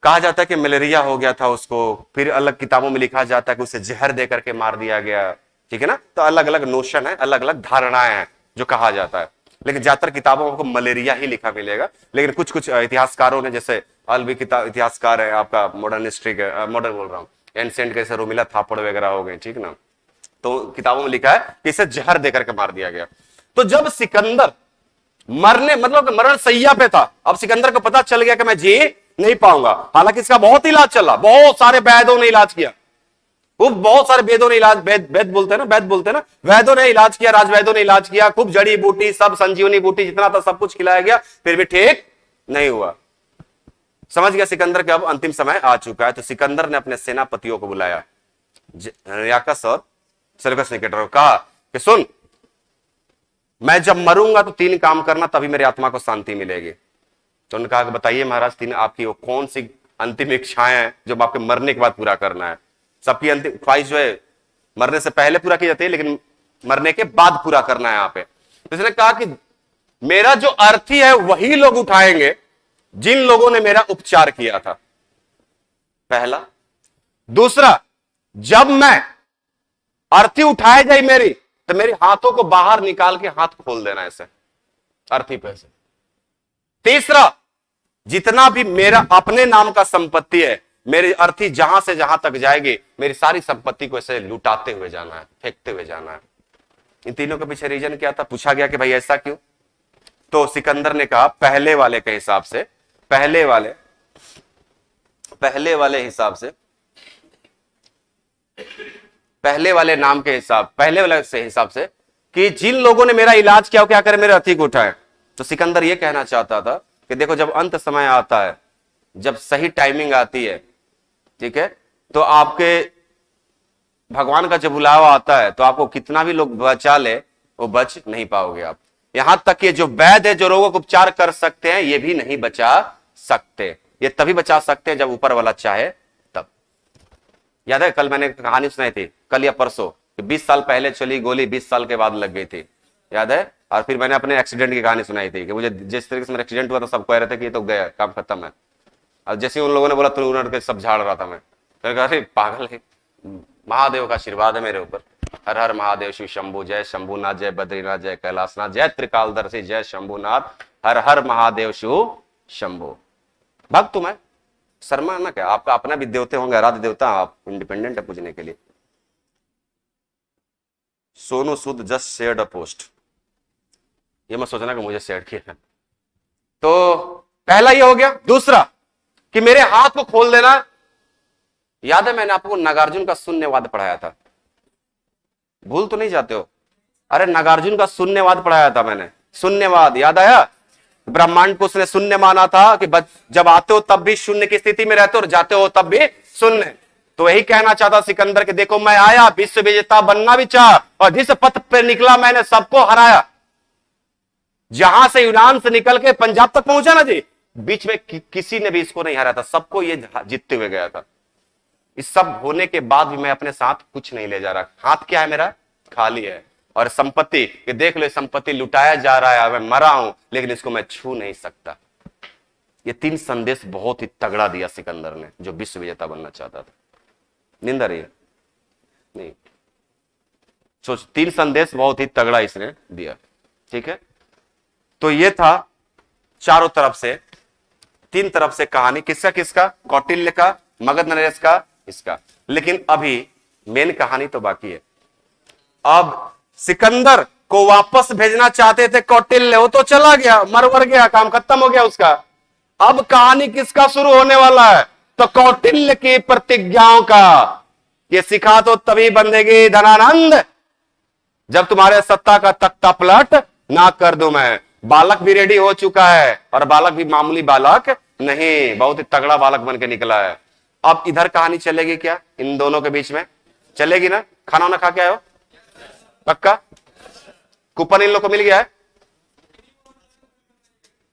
कहा जाता है कि मलेरिया हो गया था उसको, फिर अलग किताबों में लिखा जाता है कि उसे जहर दे करके मार दिया गया। ठीक है ना, तो अलग अलग नोशन है, अलग अलग धारणाएं हैं जो कहा जाता है, लेकिन ज्यादातर किताबों में मलेरिया ही लिखा मिलेगा। लेकिन कुछ कुछ इतिहासकारों ने, जैसे अलवी इतिहासकार है आपका, मॉडर्न हिस्ट्री के, मॉडर्न बोल रहा हूँ, एंशिएंट के जैसे रोमिला थापड़ वगैरह हो गए, ठीक ना, तो किताबों में लिखा है कि इसे जहर देकर के मार दिया गया। तो जब सिकंदर मरण सैया पे था, अब सिकंदर को पता चल गया कि मैं जी नहीं पाऊंगा। हालांकि इसका बहुत इलाज चला, बहुत सारे वैद्यों ने इलाज किया, खूब बहुत सारे वेदों ने इलाज, वैद बोलते हैं ना, वैद्यों ने इलाज किया, राजवैद्यों ने इलाज किया, खूब जड़ी बूटी, सब संजीवनी बूटी जितना था सब कुछ खिलाया गया, फिर भी ठीक नहीं हुआ। समझ गया सिकंदर के अब अंतिम समय आ चुका है। तो सिकंदर ने अपने सेनापतियों को बुलाया, याकस और सेल्यूकस निकेटर को, कहा कि सुन, मैं जब मरूंगा तो 3 काम करना, तभी मेरी आत्मा को शांति मिलेगी। तो उन्होंने कहा कि बताइए महाराज, 3 आपकी वो कौन सी अंतिम इच्छाएं हैं जो आपके मरने के बाद पूरा करना है? सबकी अंतिम ख्वाहिश जो है मरने से पहले पूरा की जाती है, लेकिन मरने के बाद पूरा करना है यहां पे। तो इसने कहा कि मेरा जो अर्थी है वही लोग उठाएंगे जिन लोगों ने मेरा उपचार किया था, पहला। दूसरा, जब मैं अर्थी उठाए जाए मेरी, तो मेरे हाथों को बाहर निकाल के हाथ खोल देना ऐसे अर्थी पे से। तीसरा, जितना भी मेरा अपने नाम का संपत्ति है, मेरी अर्थी जहां से जहां तक जाएगी, मेरी सारी संपत्ति को ऐसे लुटाते हुए जाना है, फेंकते हुए जाना है। इन तीनों के पीछे रीजन क्या था? पूछा गया कि भाई ऐसा क्यों? तो सिकंदर ने कहा पहले वाले के हिसाब से, पहले पहले वाले नाम के हिसाब, पहले वाले से हिसाब से, कि जिन लोगों ने मेरा इलाज किया, क्या करे, मेरे अथी को उठाए। तो सिकंदर ये कहना चाहता था कि देखो, जब अंत समय आता है, जब सही टाइमिंग आती है, ठीक है, तो आपके भगवान का जब बुलावा आता है, तो आपको कितना भी लोग बचा ले, वो बच नहीं पाओगे आप। यहां तक कि जो वैद्य है, जो रोगों का उपचार कर सकते हैं, ये भी नहीं बचा सकते। ये तभी बचा सकते हैं जब ऊपर वाला चाहे तब। याद है कल मैंने कहानी सुनाई थी, कल या परसों, कि 20 साल पहले चली गोली 20 साल के बाद लग गई थी, याद है। और फिर मैंने अपने एक्सीडेंट की कहानी सुनाई थी कि मुझे जिस तरीके से मेरा एक्सीडेंट हुआ था, सब कह रहे थे कि ये तो गया, काम खत्म है। और जैसे उन लोगों ने बोला, तुरंत उड़ के सब झाड़ रहा था मैं। फिर कहा, अरे पागल है, महादेव का आशीर्वाद है मेरे ऊपर। हर हर महादेव शिव शंभु, जय शंभुनाथ, जय बद्रीनाथ, जय कैलाशनाथ, जय त्रिकालदर्शी, जय शंभुनाथ, हर हर महादेव शिव शंभु। भक्त तुम है, शर्मा ना क्या, आपका अपना भी देवते होंगे, आराध्य देवता, आप इंडिपेंडेंट है पूजने के लिए। Sonu Sood just shared a post, ये मत सोचना कि मुझे शेयर किया। तो पहला ये हो गया। दूसरा कि मेरे हाथ को खोल देना। याद है मैंने आपको नागार्जुन का शून्यवाद पढ़ाया था, भूल तो नहीं जाते हो? अरे नागार्जुन का शून्यवाद पढ़ाया था मैंने, शून्यवाद याद आया? ब्रह्मांड को उसने शून्य माना था कि जब आते हो तब भी शून्य की स्थिति में रहते हो और जाते हो तब भी शून्य। तो यही कहना चाहता सिकंदर कि देखो, मैं आया, विश्व विजेता बनना भी चाहा, और जिस पथ पे निकला मैंने सबको हराया। जहां से यूनान से निकल के पंजाब तक पहुंचा ना जी, बीच में किसी ने भी इसको नहीं हराया था, सबको ये जीतते हुए गया था। इस सब होने के बाद भी मैं अपने साथ कुछ नहीं ले जा रहा। हाथ क्या है मेरा? खाली है। और संपत्ति, ये देख लो, संपत्ति लुटाया जा रहा है, मैं मरा हूं लेकिन इसको मैं छू नहीं सकता। ये 3 संदेश बहुत ही तगड़ा दिया सिकंदर ने, जो विश्व विजेता बनना चाहता था। निंदा रही नहीं, सोच, 3 संदेश बहुत ही तगड़ा इसने दिया, ठीक है। तो ये था चारों तरफ से, 3 तरफ से कहानी। किसका किसका? कौटिल्य का, मगध नरेश का, इसका। लेकिन अभी मेन कहानी तो बाकी है। अब सिकंदर को वापस भेजना चाहते थे कौटिल्य, वो तो चला गया, मर गया, काम खत्म हो गया उसका। अब कहानी किसका शुरू होने वाला है? तो कौटिल्य की प्रतिज्ञाओं का। ये सिखा तो तभी बंधेगी धनानंद, जब तुम्हारे सत्ता का तख्ता पलट ना कर दूं मैं। बालक भी रेडी हो चुका है, और बालक भी मामूली बालक नहीं, बहुत ही तगड़ा बालक बन के निकला है। अब इधर कहानी चलेगी क्या? इन दोनों के बीच में चलेगी ना? खाना वाना खा के आए हो? पक्का? कूपन इन लोग को मिल गया है?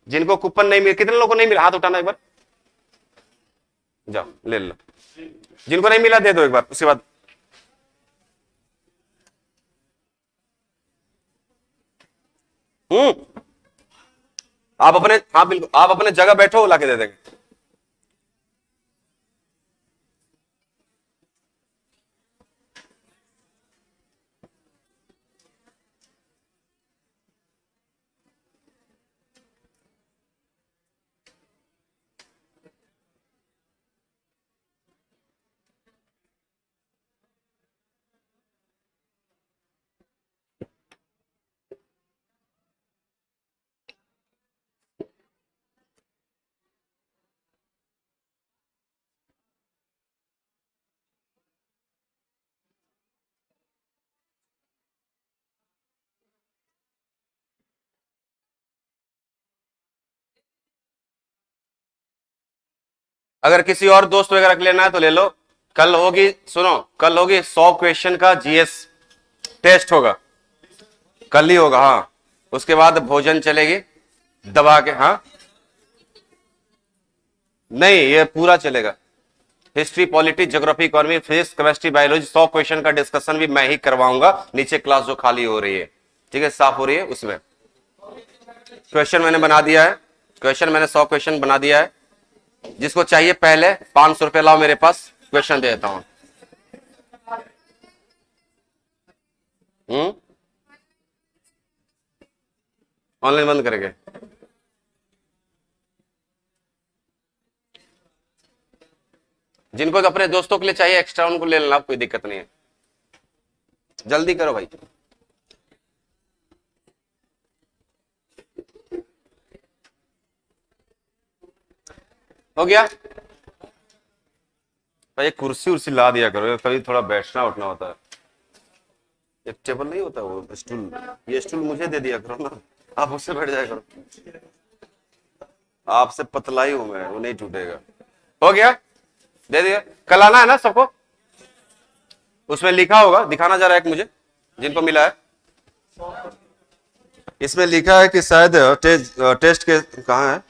जिनको कूपन नहीं मिला, कितने लोगों को नहीं मिला? हाथ उठाना एक बार, जाओ ले लो। जिनको नहीं मिला दे दो एक बार, उसके बाद आप अपने, हाँ बिल्कुल, आप अपने जगह बैठो, लाके दे देंगे। अगर किसी और दोस्त वगैरह के लेना है तो ले लो। कल होगी, सुनो, कल होगी 100 क्वेश्चन का जीएस टेस्ट होगा, कल ही होगा। हाँ, उसके बाद भोजन चलेगी दबा के। हाँ नहीं, ये पूरा चलेगा। History, politics, geography, economy, physics, chemistry, biology, 100 question का डिस्कशन भी मैं ही करवाऊंगा। नीचे क्लास जो खाली हो रही है, ठीक है, साफ हो रही है, उसमें क्वेश्चन मैंने बना दिया है। क्वेश्चन मैंने 100 क्वेश्चन बना दिया है। जिसको चाहिए पहले 500 रुपए लाओ मेरे पास, क्वेश्चन दे देता हूं। ऑनलाइन बंद करेंगे। जिनको तो अपने दोस्तों के लिए चाहिए एक्स्ट्रा, उनको ले लेना, कोई दिक्कत नहीं है। जल्दी करो भाई। हो गया भाई, कुर्सी उर्सी ला दिया करो, कभी थोड़ा बैठना उठना होता है। एक टेबल नहीं होता वो स्टूल, ये स्टूल मुझे दे दिया करो ना, आप उससे बैठ जाया करो। आपसे पतला ही हूं मैं, वो नहीं टूटेगा। हो गया, दे दिया। कल आना है ना सबको, उसमें लिखा होगा, दिखाना जा रहा है एक मुझे जिनको मिला है। इसमें लिखा है कि शायद टेस्ट के कहां है,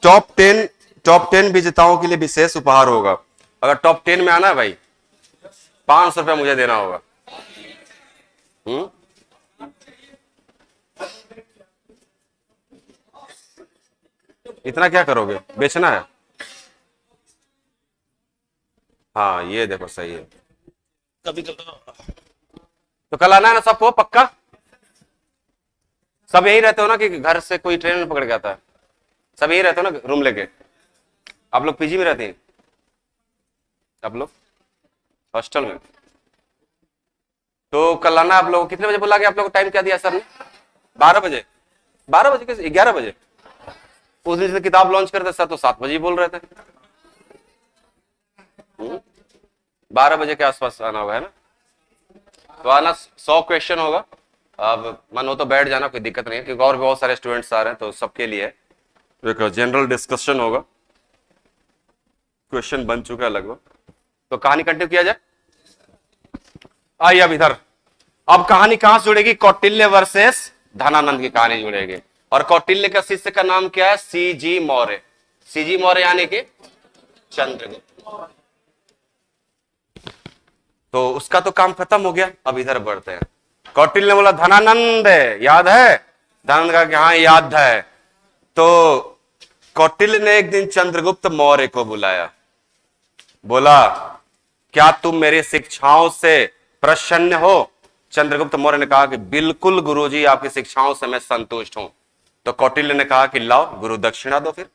टॉप 10 विजेताओं के लिए विशेष उपहार होगा। अगर टॉप 10 में आना है भाई, 500 रुपया मुझे देना होगा। इतना क्या करोगे, बेचना है? हाँ ये देखो सही है। कभी तो कल आना है ना सबको, पक्का? सब यही रहते हो ना कि घर से कोई ट्रेन में पकड़ के आता है? सब यही रहते हो ना रूम लेके? आप लोग पीजी में रहते हैं? आप लोग हॉस्टल में? तो कल आना आप लोग। कितने बजे बोला कि आप लोग को टाइम क्या दिया सर ने? 12 बजे? 12 बजे के 11 बजे? उस दिन से किताब लॉन्च करते सर तो 7 बजे ही बोल रहे थे। 12 बजे के आसपास आना होगा, है ना? तो आना, 100 क्वेश्चन होगा। अब मन हो तो बैठ जाना, कोई दिक्कत नहीं है, क्योंकि और भी बहुत सारे स्टूडेंट्स आ रहे हैं तो सबके लिए एक जनरल डिस्कशन होगा। क्वेश्चन बन चुका है लगभग, तो कहानी कंटिन्यू किया जाए। आइए अब इधर, अब कहानी कहां से जुड़ेगी? कौटिल्य वर्सेस धनानंद की कहानी जुड़ेगी। और कौटिल्य का शिष्य का नाम क्या है? सीजी मौर्य। सीजी मौर्य यानी कि चंद्रगुप्त। तो उसका तो काम खत्म हो गया, अब इधर बढ़ते हैं। कौटिल्य ने बोला धनानंद याद है? धनानंद का कि हाँ याद है। तो कौटिल्य ने एक दिन चंद्रगुप्त मौर्य को बुलाया, बोला क्या तुम मेरी शिक्षाओं से प्रसन्न हो? चंद्रगुप्त मौर्य ने कहा कि बिल्कुल गुरुजी, आपकी शिक्षाओं से मैं संतुष्ट हूं। तो कौटिल्य ने कहा कि लाओ गुरु दक्षिणा दो। फिर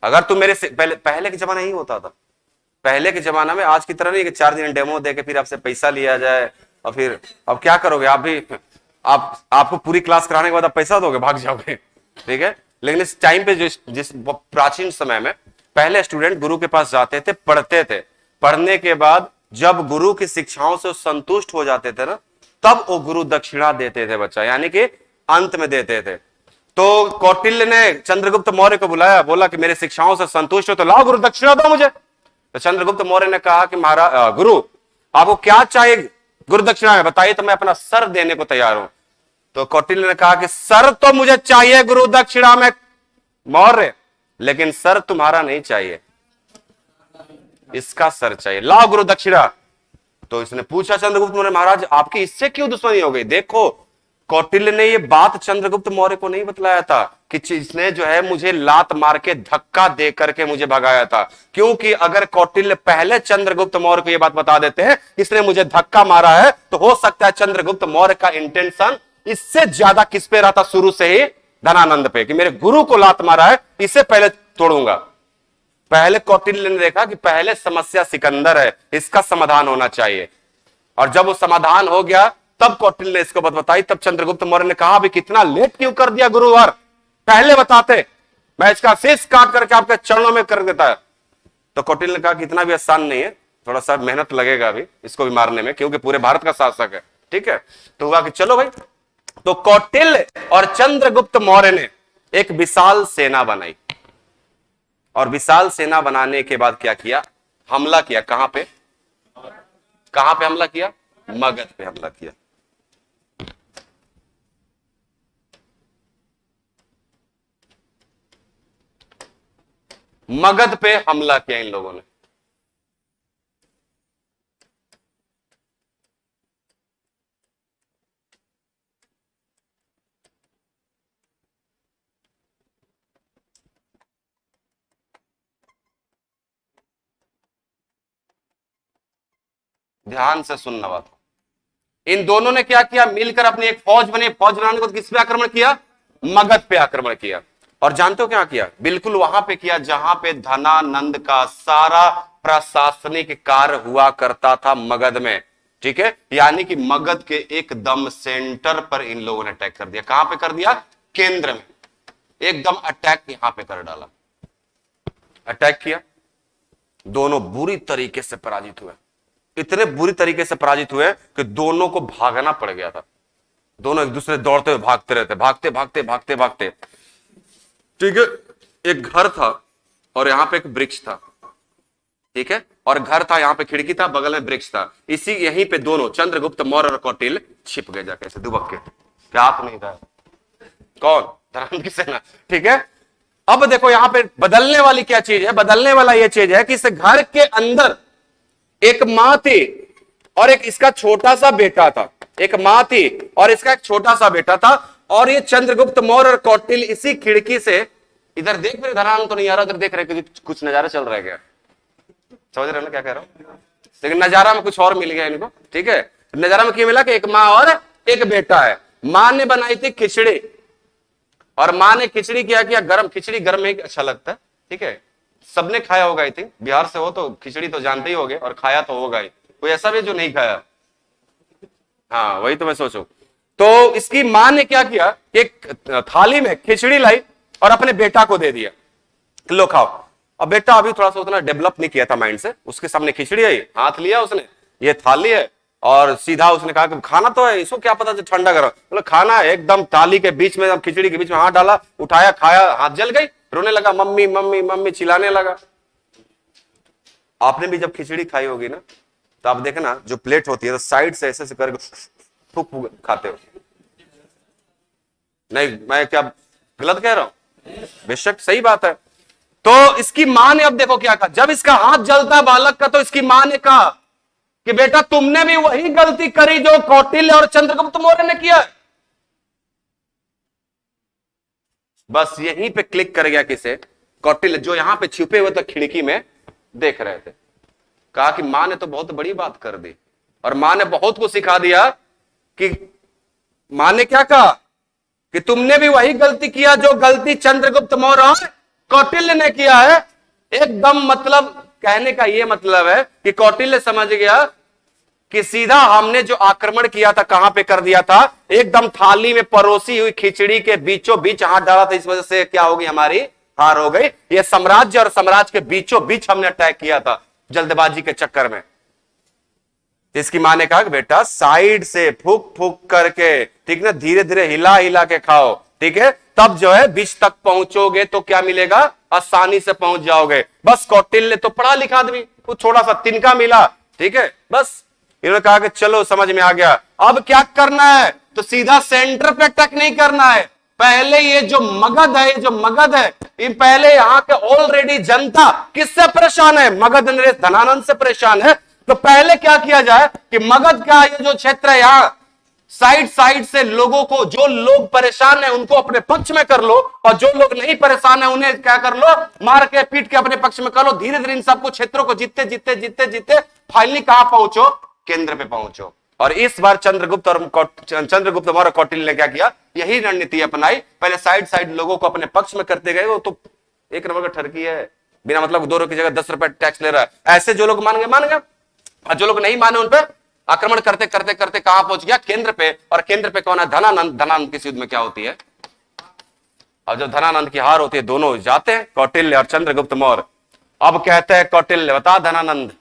अगर तुम मेरे पहले के जमाना यही होता था। पहले के जमाना में आज की तरह नहीं कि 4 दिन डेमो देके फिर आपसे पैसा लिया जाए, और फिर अब क्या करोगे आप भी, आपको पूरी क्लास कराने के बाद आप पैसा दोगे, भाग जाओगे, ठीक है? लेकिन इस टाइम पे जिस प्राचीन समय में पहले स्टूडेंट गुरु के पास जाते थे, पढ़ते थे, पढ़ने के बाद जब गुरु की शिक्षाओं से संतुष्ट हो जाते थे ना, तब वो गुरु दक्षिणा देते थे बच्चा, यानी कि अंत में देते थे। तो कौटिल्य ने चंद्रगुप्त मौर्य को बुलाया, बोला कि मेरे शिक्षाओं से संतुष्ट हो तो लाओ गुरु दक्षिणा दो मुझे। तो चंद्रगुप्त मौर्य ने कहा कि महाराज गुरु, आपको क्या चाहिए गुरु दक्षिणा में, बताइए तो मैं अपना सर देने को तैयार हूं। तो कौटिल्य ने कहा कि सर तो मुझे चाहिए गुरु दक्षिणा में मौर्य, लेकिन सर तुम्हारा नहीं चाहिए, इसका सर चाहिए, लाओ गुरु दक्षिणा। तो इसने पूछा चंद्रगुप्त मौर्य, महाराज आपकी इससे क्यों दुश्मनी हो गई? देखो कौटिल्य ने ये बात चंद्रगुप्त मौर्य को नहीं बतलाया था कि इसने जो है मुझे लात मार के धक्का दे करके मुझे भगाया था, क्योंकि अगर कौटिल्य पहले चंद्रगुप्त मौर्य को ये बात बता देते हैं इसने मुझे धक्का मारा है, तो हो सकता है चंद्रगुप्त मौर्य का इंटेंशन इससे ज्यादा किस पे रहा था शुरू से ही? धनानंद पे, कि मेरे गुरु को लात मारा है, इसे पहले तोड़ूंगा। पहले कौटिल्य ने देखा कि पहले समस्या सिकंदर है, इसका समाधान होना चाहिए। और जब वो समाधान हो गया तब कौटिल्य ने इसको बात बताई। तब चंद्रगुप्त मौर्य ने कहा, अभी कितना लेट क्यों कर दिया गुरुवर, पहले बताते, मैं इसका शीश काट करके आपके चरणों में कर देता है। तो कौटिल्य ने कहा कि इतना भी आसान नहीं है, थोड़ा सा मेहनत लगेगा अभी इसको भी मारने में, क्योंकि पूरे भारत का शासक है, ठीक है? तो हुआ कि चलो भाई, तो कौटिल्य और चंद्रगुप्त मौर्य ने एक विशाल सेना बनाई, और विशाल सेना बनाने के बाद क्या किया? हमला किया। कहां पे? कहां पे हमला किया? मगध पे हमला किया। मगध पे हमला किया इन लोगों ने। ध्यान से सुनना बात। इन दोनों ने क्या किया? मिलकर अपनी एक फौज बनी। फौज बनाने को किस पे आक्रमण किया? मगध पे आक्रमण किया। और जानते हो क्या किया? बिल्कुल वहां पे किया जहां पे धनानंद का सारा प्रशासनिक कार्य हुआ करता था, मगध में, ठीक है? यानी कि मगध के एकदम सेंटर पर इन लोगों ने अटैक कर दिया। कहां पे कर दिया? केंद्र में, एकदम अटैक यहां पे कर डाला। अटैक किया, दोनों बुरी तरीके से पराजित हुए, इतने बुरी तरीके से पराजित हुए कि दोनों को भागना पड़ गया था। दोनों एक दूसरे दौड़ते हुए भागते रहते, भागते भागते भागते भागते। ठीक है, एक घर था और यहां पे एक वृक्ष था। ठीक है, और घर था, यहां पे खिड़की था, बगल में वृक्ष था। इसी यहीं पे दोनों चंद्रगुप्त मौर्य और कौटिल्य छिप गए जाके ऐसे दुबक के। क्या हाथ नहीं था? कौन? धनानंद की सेना। ठीक है, अब देखो यहां पे बदलने वाली क्या चीज है? बदलने वाला यह चीज है कि इस घर के अंदर एक मां थी और एक इसका छोटा सा बेटा था। एक मां थी और इसका एक छोटा सा बेटा था। और ये चंद्रगुप्त मौर्य और कौटिल्य इसी खिड़की से इधर देख रहे। धनानंद तो नहीं आ रहा, उधर देख रहे कुछ नजारा चल रहा है क्या? समझ रहे हो ना क्या कह रहा हूं? लेकिन नजारा में कुछ और मिल गया इनको। ठीक है, नजारा में क्या मिला कि एक मां और एक बेटा है। मां ने बनाई थी खिचड़ी और मां ने खिचड़ी क्या किया, गरम खिचड़ी गर्म में अच्छा लगता है। ठीक है, सबने खाया होगा। आई थिंक बिहार से हो तो खिचड़ी तो जानते ही होगे और खाया तो होगा ही। कोई ऐसा भी जो नहीं खाया? हाँ, वही तो मैं सोचूं। तो इसकी मां ने क्या किया, एक थाली में खिचड़ी लाई और अपने बेटा को दे दिया, लो खाओ। अब बेटा अभी थोड़ा सा उतना डेवलप नहीं किया था माइंड से। उसके सामने खिचड़ी आई, हाथ लिया उसने, ये थाली है, और सीधा उसने कहा कि खाना तो है, इसको क्या पता ठंडा करो। बोले खाना है। एकदम थाली के बीच में, खिचड़ी के बीच में हाथ डाला, उठाया, खाया, हाथ जल गई, रोने लगा, मम्मी मम्मी मम्मी चिल्लाने लगा। आपने भी जब खिचड़ी खाई होगी ना, तो आप देखना जो प्लेट होती है तो साइड से ऐसे करके फूक फूक खाते हो। नहीं, मैं क्या गलत कह रहा हूं? बेशक सही बात है। तो इसकी मां ने अब देखो क्या कहा, जब इसका हाथ जलता बालक का, तो इसकी मां ने कहा कि बेटा तुमने भी वही गलती करी जो कौटिल्य और चंद्रगुप्त मौर्य ने किया। बस यहीं पे क्लिक कर गया किसे? कौटिल्य, जो यहां पे छिपे हुए थे खिड़की में देख रहे थे। कहा कि मां ने तो बहुत बड़ी बात कर दी और मां ने बहुत कुछ सिखा दिया। कि मां ने क्या कहा कि तुमने भी वही गलती किया जो गलती चंद्रगुप्त मौर्य और कौटिल्य ने किया है। एकदम मतलब कहने का यह मतलब है कि कौटिल्य समझ गया कि सीधा हमने जो आक्रमण किया था कहां पे कर दिया था, एकदम थाली में परोसी हुई खिचड़ी के बीचों बीच हाथ डाला था। इस वजह से क्या होगी, हमारी हार हो गई। यह साम्राज्य और साम्राज्य के बीचों बीच हमने अटैक किया था जल्दबाजी के चक्कर में। इसकी मां ने कहा कि बेटा साइड से फूक फूक करके, ठीक ना, धीरे धीरे हिला हिला के खाओ। ठीक है, तब जो है बीच तक पहुंचोगे तो क्या मिलेगा, आसानी से पहुंच जाओगे। बस कौटिल्य तो पढ़ा लिखा आदमी, कुछ थोड़ा सा तिनका मिला। ठीक है, बस इन्होंने कहा कि चलो समझ में आ गया, अब क्या करना है, तो सीधा सेंटर पे अटैक नहीं करना है। पहले ये जो मगध है, ये जो मगध है, इन पहले यहाँ के ऑलरेडी जनता किससे परेशान है, मगध नरेश धनानंद से परेशान है। तो पहले क्या किया जाए कि मगध का ये जो क्षेत्र है, यहां साइड साइड से लोगों को, जो लोग परेशान है उनको अपने पक्ष में कर लो, और जो लोग नहीं परेशान है उन्हें क्या कर लो, मार के पीट के अपने पक्ष में कर लो। धीरे धीरे इन सबको क्षेत्रों को जीतते जीतते जीतते जीतते फाइनली कहां पहुंचो, केंद्र पे पहुंचो। और इस बार चंद्रगुप्त मौर्य कौटिल्य ने क्या किया, यही रणनीति अपनाई। पहले साइड साइड लोगों को अपने पक्ष में करते गए। वो तो एक नंबर का ठरकी है, बिना मतलब 2 रुपए की जगह 10 रुपए टैक्स ले रहा है। ऐसे जो लोग मान गए, और जो लोग नहीं माने उन पर आक्रमण करते करते करते कहां पहुंच गया, केंद्र पे। और केंद्र पे कौन है, धनानंद। धनानंद की युद्ध में क्या होती है, और जब धनानंद की हार होती है, दोनों जाते हैं, कौटिल्य और चंद्रगुप्त मौर्य। अब कहते हैं कौटिल्य, बता धनानंद,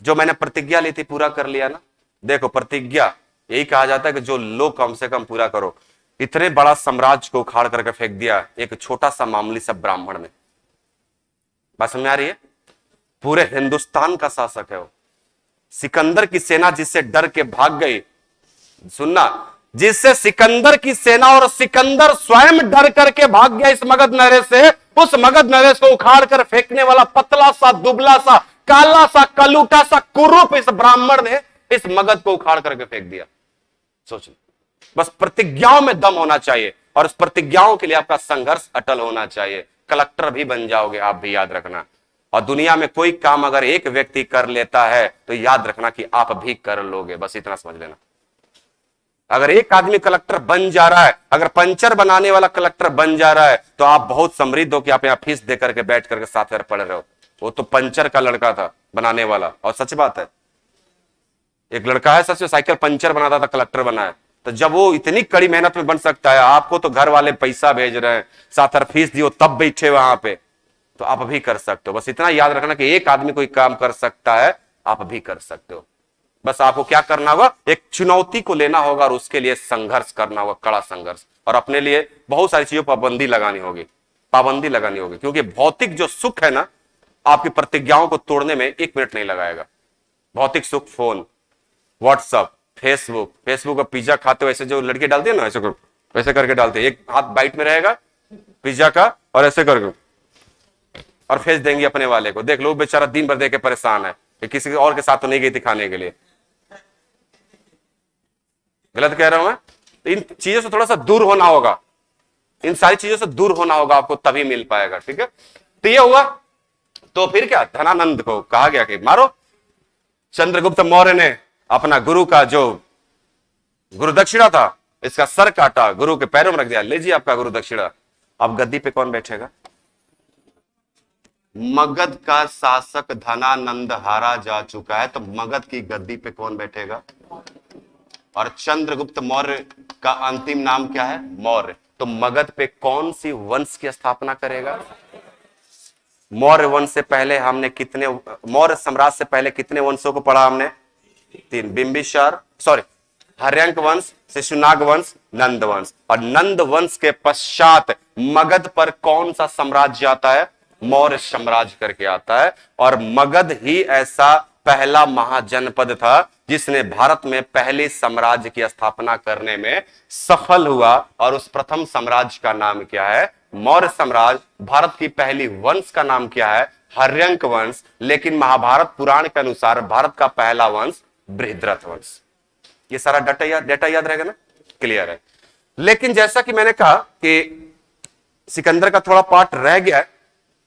जो मैंने प्रतिज्ञा ली थी पूरा कर लिया ना। देखो प्रतिज्ञा यही कहा जाता है कि जो लोग कम से कम पूरा करो। इतने बड़ा साम्राज्य को उखाड़ करके फेंक दिया एक छोटा सा मामूली सा ब्राह्मण में। बात समझ आ रही है? पूरे हिंदुस्तान का शासक है वो। सिकंदर की सेना जिससे डर के भाग गई, सुनना, जिससे सिकंदर की सेना और सिकंदर स्वयं डर करके भाग गया इस मगध नरेश से, उस मगध नरेश को उखाड़ कर फेंकने वाला पतला सा, दुबला सा, काला सा, कलूटा सा कुरूप इस ब्राह्मण ने इस मगध को उखाड़ करके फेंक दिया। सोच लो, बस प्रतिज्ञाओं में दम होना चाहिए, और उस प्रतिज्ञाओं के लिए आपका संघर्ष अटल होना चाहिए। कलेक्टर भी बन जाओगे आप भी, याद रखना। और दुनिया में कोई काम अगर एक व्यक्ति कर लेता है तो याद रखना कि आप भी कर लोगे, बस इतना समझ लेना। अगर एक आदमी कलेक्टर बन जा रहा है, अगर पंचर बनाने वाला कलेक्टर बन जा रहा है, तो आप बहुत समृद्ध हो कि आप यहां फीस दे करके बैठ करके 7 पढ़ रहे हो। वो तो पंचर का लड़का था बनाने वाला, और सच बात है, एक लड़का है सच में साइकिल पंचर बनाता था, कलेक्टर बना है। तो जब वो इतनी कड़ी मेहनत में बन सकता है, आपको तो घर वाले पैसा भेज रहे हैं, 7 फीस दियो तब बैठे वहां पे, तो आप भी कर सकते हो। बस इतना याद रखना कि एक आदमी कोई काम कर सकता है, आप भी कर सकते हो। बस आपको क्या करना होगा, एक चुनौती को लेना होगा और उसके लिए संघर्ष करना होगा, कड़ा संघर्ष, और अपने लिए बहुत सारी चीजों पर पाबंदी लगानी होगी, क्योंकि भौतिक जो सुख है ना, आपकी प्रतिज्ञाओं को तोड़ने में 1 मिनट नहीं लगाएगा। भौतिक सुख, फोन, व्हाट्सअप, फेसबुक पर पिज्जा खाते हो ऐसे जो लड़के डालते हैं ना, ऐसे करके डालते हैं, एक हाथ बाइट में रहेगा पिज्जा का और ऐसे करके और भेज देंगे अपने वाले को। देख लो बेचारा दिन भर देख के परेशान है कि किसी और के साथ तो नहीं गई थी खाने के लिए। गलत कह रहा हूं मैं? तो इन चीजों से थोड़ा सा दूर होना होगा, इन सारी चीजों से दूर होना होगा आपको, तभी मिल पाएगा। ठीक है, तो ये हुआ। तो फिर क्या, धनानंद को कहा गया कि मारो। चंद्रगुप्त मौर्य ने अपना गुरु का जो गुरु दक्षिणा था, इसका सर काटा, गुरु के पैरों में रख दिया, लीजिए आपका गुरु दक्षिणा। अब गद्दी पे कौन बैठेगा? मगध का शासक धनानंद हारा जा चुका है, तो मगध की गद्दी पे कौन बैठेगा? और चंद्रगुप्त मौर्य का अंतिम नाम क्या है? मौर्य। तो मगध पे कौन सी वंश की स्थापना करेगा? मौर्य वंश से पहले हमने कितने, मौर्य साम्राज्य से पहले कितने वंशों को पढ़ा हमने? 3। बिंबिसार, हर्यंक वंश, शिशुनाग वंश, नंद वंश। और नंद वंश के पश्चात मगध पर कौन सा साम्राज्य आता है? मौर्य साम्राज्य करके आता है। और मगध ही ऐसा पहला महाजनपद था जिसने भारत में पहले साम्राज्य की स्थापना करने में सफल हुआ। और उस प्रथम साम्राज्य का नाम क्या है? मौर्य साम्राज्य। भारत की पहली वंश का नाम क्या है? हर्यंक वंश। लेकिन महाभारत पुराण के अनुसार भारत का पहला वंश बृहद्रथ वंश। ये सारा डेटा याद रहेगा ना? क्लियर है। लेकिन जैसा कि मैंने कहा कि सिकंदर का थोड़ा पार्ट रह गया है,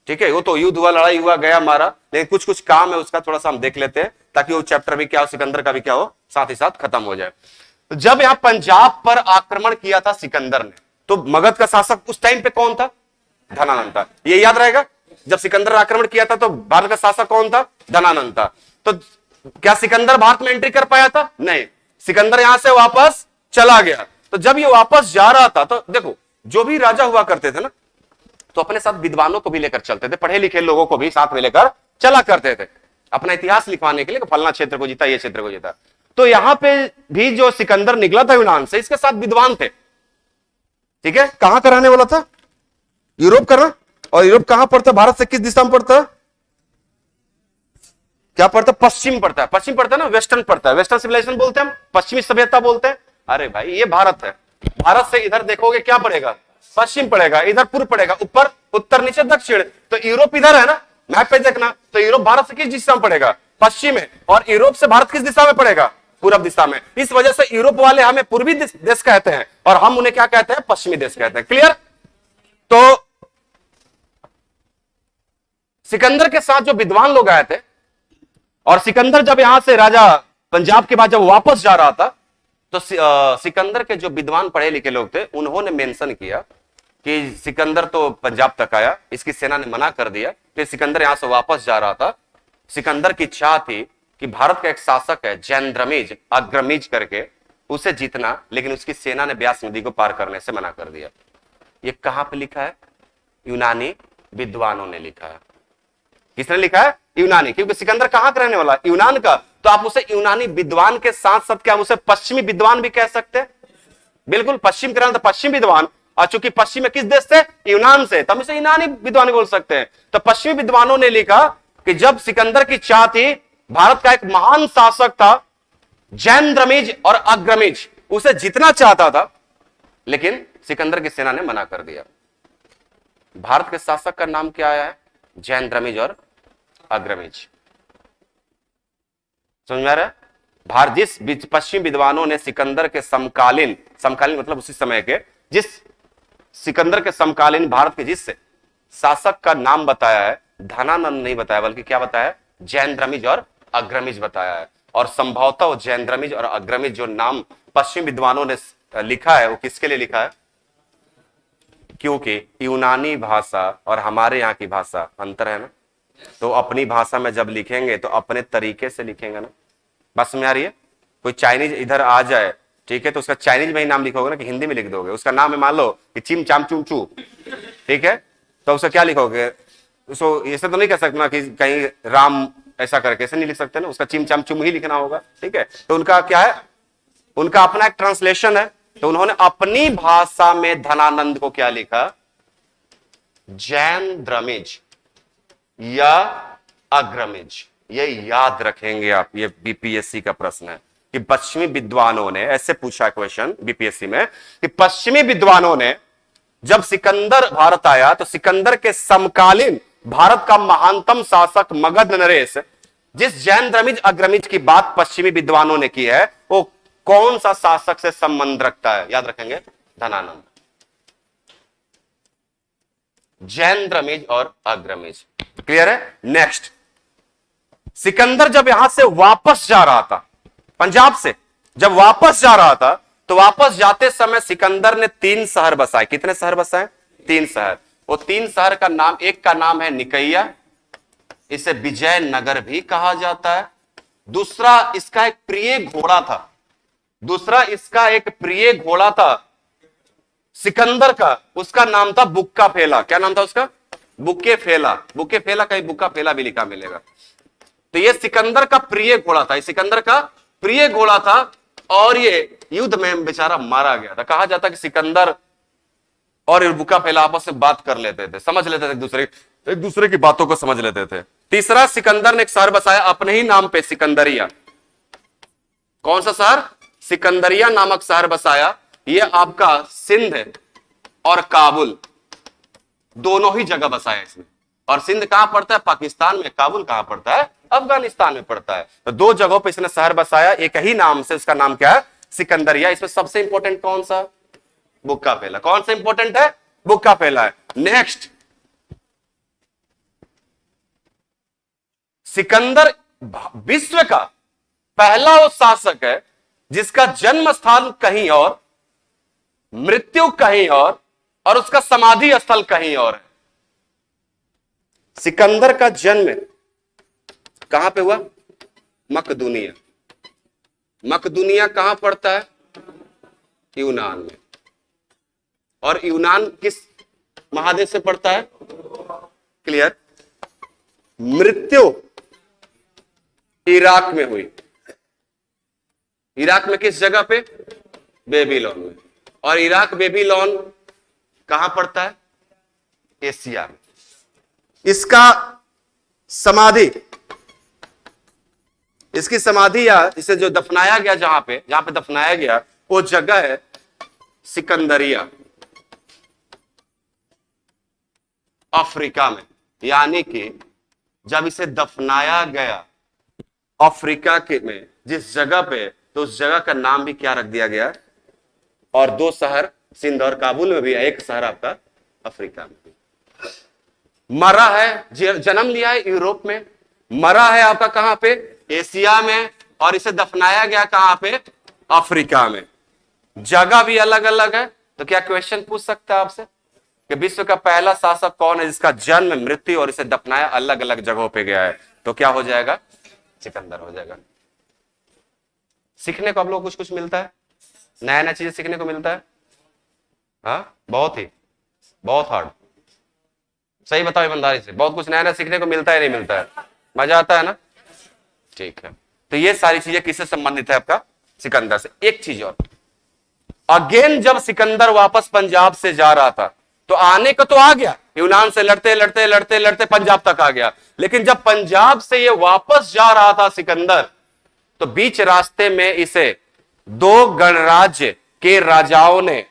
ठीक है, वो तो युद्ध हुआ, लड़ाई हुआ, गया मारा, लेकिन कुछ कुछ काम है उसका, थोड़ा सा हम देख लेते हैं ताकि वो चैप्टर भी क्या हो, सिकंदर का भी क्या हो, साथ ही साथ खत्म हो जाए। तो जब यहां पंजाब पर आक्रमण किया था सिकंदर ने, तो मगध का शासक उस टाइम पे कौन था? धनानंद था। ये याद रहेगा। जब सिकंदर आक्रमण किया था तो भारत का शासक कौन था? धनानंद था। तो क्या सिकंदर भारत में एंट्री कर पाया था? नहीं, सिकंदर यहां से वापस चला गया। तो जब ये वापस जा रहा था, तो देखो जो भी राजा हुआ करते थे ना, तो अपने साथ विद्वानों को भी लेकर चलते थे, पढ़े लिखे लोगों को भी साथ में लेकर चला करते थे, अपना इतिहास लिखवाने के लिए, फलना क्षेत्र को जीता, ये क्षेत्र को जीता। तो यहां पे भी जो सिकंदर निकला था यूनान से, इसके साथ विद्वान थे। ठीक है, कहां कराने वाला था? यूरोप करना। और यूरोप कहां पड़ता है? भारत से किस दिशा में पड़ता है? क्या पड़ता है? पश्चिम पड़ता है। पश्चिम पड़ता है ना, वेस्टर्न पड़ता है। वेस्टर्न सिविलाइजेशन बोलते हैं हम, पश्चिमी सभ्यता बोलते हैं। अरे भाई ये भारत है, भारत से इधर देखोगे क्या पड़ेगा? पश्चिम पड़ेगा, इधर पूर्व पड़ेगा, ऊपर उत्तर, नीचे दक्षिण। तो यूरोप इधर है ना, मैप पे देखना। तो यूरोप भारत से किस दिशा में पड़ेगा? पश्चिम में। और यूरोप से भारत किस दिशा में पड़ेगा? पूर्व दिशा में। इस वजह से यूरोप वाले हमें पूर्वी देश कहते हैं और हम उन्हें क्या कहते हैं? पश्चिमी देश कहते हैं। क्लियर? तो सिकंदर के साथ जो विद्वान लोग आए थे, और सिकंदर जब यहां से राजा पंजाब के बाद जब वापस जा रहा था, तो सिकंदर के जो विद्वान पढ़े लिखे लोग थे, उन्होंने मेंशन किया कि सिकंदर तो पंजाब तक आया, इसकी सेना ने मना कर दिया, फिर सिकंदर यहां से वापस जा रहा था। सिकंदर की इच्छा थी कि भारत का एक शासक है जैंद्रमीज, अग्रमीज करके, उसे जीतना, लेकिन उसकी सेना ने ब्यास नदी को पार करने से मना कर दिया। ये कहां पे लिखा है? यूनानी विद्वानों ने लिखा है। किसने लिखा है? यूनानी। क्योंकि सिकंदर कहां का रहने वाला? यूनान का। तो आप उसे यूनानी विद्वान के साथ साथ क्या उसे पश्चिमी विद्वान भी कह सकते हैं? बिल्कुल, पश्चिम का पश्चिम विद्वान। और चूंकि पश्चिम में किस देश से? यूनान से, तो हम इसे यूनानी विद्वान बोल सकते हैं। तो पश्चिमी विद्वानों ने लिखा कि जब सिकंदर की चाह थी, भारत का एक महान शासक था जैंद्रमीज और अग्रमीज, उसे जीतना चाहता था, लेकिन सिकंदर की सेना ने मना कर दिया। भारत के शासक का नाम क्या आया है? जैंद्रमीज और अग्रमीज। समझ में आ रहा है? जिस पश्चिम विद्वानों ने सिकंदर के समकालीन मतलब उसी समय के, जिस सिकंदर के समकालीन भारत के जिस शासक का नाम बताया है, धनानंद नहीं बताया, बल्कि क्या बताया? जैंद्रमीज और अग्रमीज बताया है। और संभवतः वो जैंद्रमीज और अग्रमीज जो नाम पश्चिम विद्वानों ने लिखा है, वो किसके लिए लिखा है? क्योंकि यूनानी भाषा और हमारे यहाँ की भाषा अंतर है ना, तो अपनी भाषा में जब लिखेंगे तो अपने तरीके से लिखेंगे ना। बात समझ आ रही है? कोई चाइनीज इधर आ जाए, ठीक है, तो उसका चाइनीज में ही नाम लिखोगे ना कि हिंदी में लिख दोगे? उसका नाम है मान लो कि चिम चाम चूम चू, ठीक है, तो उसका क्या लिखोगे? उसको ऐसे तो नहीं कह सकते ना कि कहीं राम ऐसा करके, ऐसे नहीं लिख सकते ना, उसका चिम चाम चुम ही लिखना होगा, ठीक है। तो उनका क्या है, उनका अपना एक ट्रांसलेशन है, तो उन्होंने अपनी भाषा में धनानंद को क्या लिखा, जैन द्रमिज या अग्रमिज। ये याद रखेंगे आप, ये बीपीएससी का प्रश्न है कि पश्चिमी विद्वानों ने, ऐसे पूछा क्वेश्चन बीपीएससी में कि पश्चिमी विद्वानों ने जब सिकंदर भारत आया तो सिकंदर के समकालीन भारत का महानतम शासक मगध नरेश, जिस जैन द्रमिज अग्रमिज की बात पश्चिमी विद्वानों ने की है, वो कौन सा शासक से संबंध रखता है, याद रखेंगे, धनानंद। जैन द्रमिज और अग्रमिज, क्लियर है। नेक्स्ट, सिकंदर जब यहां से वापस जा रहा था, पंजाब से जब वापस जा रहा था, तो वापस जाते समय सिकंदर ने 3 शहर बसाए। कितने शहर बसाए, 3 शहर। वो 3 शहर का नाम, एक का नाम है निकैया, इसे विजयनगर भी कहा जाता है। दूसरा इसका एक प्रिय घोड़ा था, दूसरा इसका एक प्रिय घोड़ा था सिकंदर का, उसका नाम था बुक्का फेला। क्या नाम था उसका, बुक्के फेला। बुक्के फेला, कहीं बुक्का फेला भी लिखा मिलेगा। तो ये सिकंदर का प्रिय घोड़ा था, सिकंदर का प्रिय घोड़ा था, और ये युद्ध में बेचारा मारा गया था। कहा जाता कि सिकंदर और बुक्का फेला आपस में बात कर लेते थे, समझ लेते थे एक दूसरे की बातों को समझ लेते थे। तीसरा, सिकंदर ने एक शहर बसाया अपने ही नाम पे, सिकंदरिया। कौन सा शहर, सिकंदरिया नामक शहर बसाया। ये आपका सिंध और काबुल दोनों ही जगह बसाया इसने। और सिंध कहां पड़ता है, पाकिस्तान में। काबुल कहां पड़ता है, अफगानिस्तान में पड़ता है। तो 2 जगहों पे इसने शहर बसाया, एक ही नाम से, उसका नाम क्या है, सिकंदरिया। इसमें सबसे इंपॉर्टेंट कौन सा, बुक्का फेला। कौन सा इंपॉर्टेंट है, बुक्का फेला है। नेक्स्ट, सिकंदर विश्व का पहला वो शासक है जिसका जन्म स्थान कहीं और, मृत्यु कहीं और उसका समाधि स्थल कहीं और है। सिकंदर का जन्म कहां पे हुआ, मकदूनिया। मकदूनिया कहां पड़ता है, यूनान में। और यूनान किस महादेश से पड़ता है, क्लियर। मृत्यु इराक में हुई। इराक में किस जगह पे, बेबीलोन में। और इराक बेबीलोन कहां पड़ता है, एशिया में। इसका समाधि, इसकी समाधि या इसे जो दफनाया गया, जहां पे दफनाया गया, वो जगह है सिकंदरिया, अफ्रीका में। यानी कि जब इसे दफनाया गया अफ्रीका के में जिस जगह पे, तो उस जगह का नाम भी क्या रख दिया गया। और 2 शहर सिंध और काबुल में भी है, एक शहर आपका अफ्रीका में। मरा है, जन्म लिया है यूरोप में, मरा है आपका कहां पे, एशिया में, और इसे दफनाया गया कहां पे, अफ्रीका में। जगह भी अलग अलग है। तो क्या क्वेश्चन पूछ सकता है आपसे कि विश्व का पहला शासक कौन है जिसका जन्म, मृत्यु और इसे दफनाया अलग अलग जगहों पे गया है, तो क्या हो जाएगा, सिकंदर हो जाएगा। सीखने को आप लोग कुछ कुछ मिलता है, नया नया चीजें सीखने को मिलता है। हाँ, बहुत हार्ड, सही बताओ ईमानदारी से, बहुत कुछ नया नया सीखने को मिलता है, नहीं मिलता है, मजा आता है ना। ठीक है, तो ये सारी चीजें किससे संबंधित है, आपका सिकंदर से। एक चीज और, अगेन जब सिकंदर वापस पंजाब से जा रहा था, तो आने को तो आ गया, यूनान से लड़ते लड़ते लड़ते लड़ते पंजाब तक आ गया। लेकिन जब पंजाब से ये वापस जा रहा था सिकंदर, तो बीच रास्ते में इसे 2 गणराज्य के राजाओं ने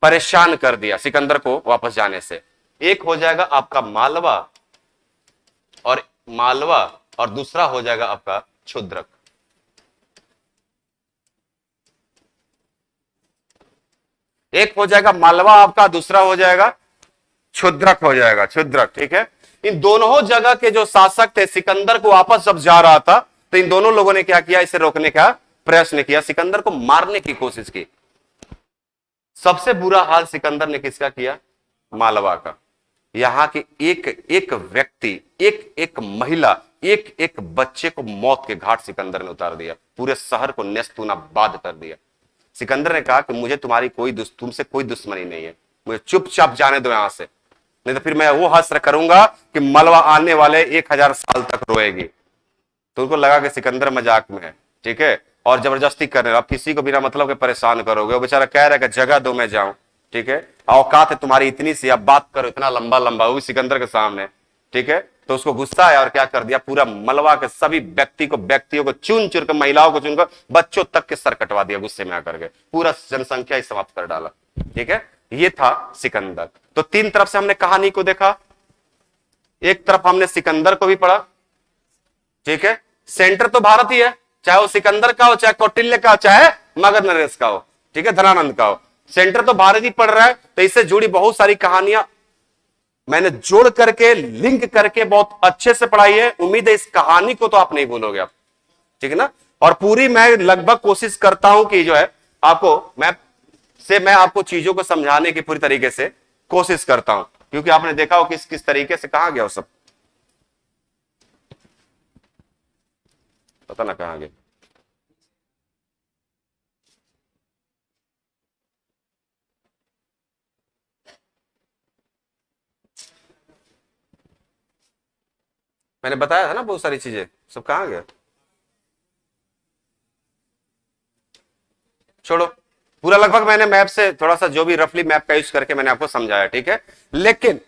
परेशान कर दिया सिकंदर को वापस जाने से। एक हो जाएगा आपका मालवा और दूसरा हो जाएगा आपका क्षुद्रक। एक हो जाएगा मालवा आपका, दूसरा हो जाएगा क्षुद्रक हो जाएगा, क्षुद्रक। ठीक है, इन दोनों जगह के जो शासक थे, सिकंदर को वापस जब जा रहा था, तो इन दोनों लोगों ने क्या किया, इसे रोकने का प्रयत्न किया, सिकंदर को मारने की कोशिश की। सबसे बुरा हाल सिकंदर ने किसका किया, मालवा का। यहां के एक एक व्यक्ति, एक एक महिला, एक एक बच्चे को मौत के घाट सिकंदर ने उतार दिया, पूरे शहर को नेस्तूनाबाद कर दिया। सिकंदर ने कहा कि मुझे तुमसे कोई दुश्मनी नहीं है, मुझे चुपचाप जाने दो यहां से, नहीं तो फिर मैं वो हश्र करूंगा कि मलवा आने वाले 1000 साल तक रोएगी। तो उनको लगा कि सिकंदर मजाक में है, ठीक है, और जबरदस्ती कर रहे हो। आप किसी को बिना मतलब के परेशान करोगे, वो बेचारा कह रहा है कि जगह दो मैं जाऊं, ठीक है, औकात है तुम्हारी इतनी सी, आप बात करो इतना लंबा लंबा, वो भी सिकंदर के सामने, ठीक है। तो उसको गुस्सा आया और क्या कर दिया, पूरा मलबा के सभी व्यक्तियों को चुन चुन कर, महिलाओं को चुनकर बच्चों तक के सर कटवा दिया गुस्से में आकर के, पूरा जनसंख्या ही समाप्त कर डाला, ठीक है। ये था सिकंदर। तो तीन तरफ से हमने कहानी को देखा, एक तरफ हमने सिकंदर को भी पढ़ा, ठीक है। सेंटर तो भारत ही है, चाहे वो सिकंदर का हो, चाहे कौटिल्य का हो, चाहे मगध नरेश का हो, ठीक है, धनानंद का हो, सेंटर तो भारत ही पढ़ रहा है। तो इससे जुड़ी बहुत सारी कहानियां मैंने जोड़ करके, लिंक करके बहुत अच्छे से पढ़ाई है। उम्मीद है इस कहानी को तो आप नहीं भूलोगे आप, ठीक है ना। और पूरी मैं लगभग कोशिश करता हूं कि जो है आपको मैं आपको चीजों को समझाने की पूरी तरीके से कोशिश करता हूं, क्योंकि आपने देखा हो किस किस तरीके से कहां गया वो सब, पता ना कहां गया। मैंने बताया था ना बहुत सारी चीजें, सब कहां गया, छोड़ो। पूरा लगभग मैंने मैप से थोड़ा सा जो भी रफली मैप का यूज करके मैंने आपको समझाया, ठीक है। लेकिन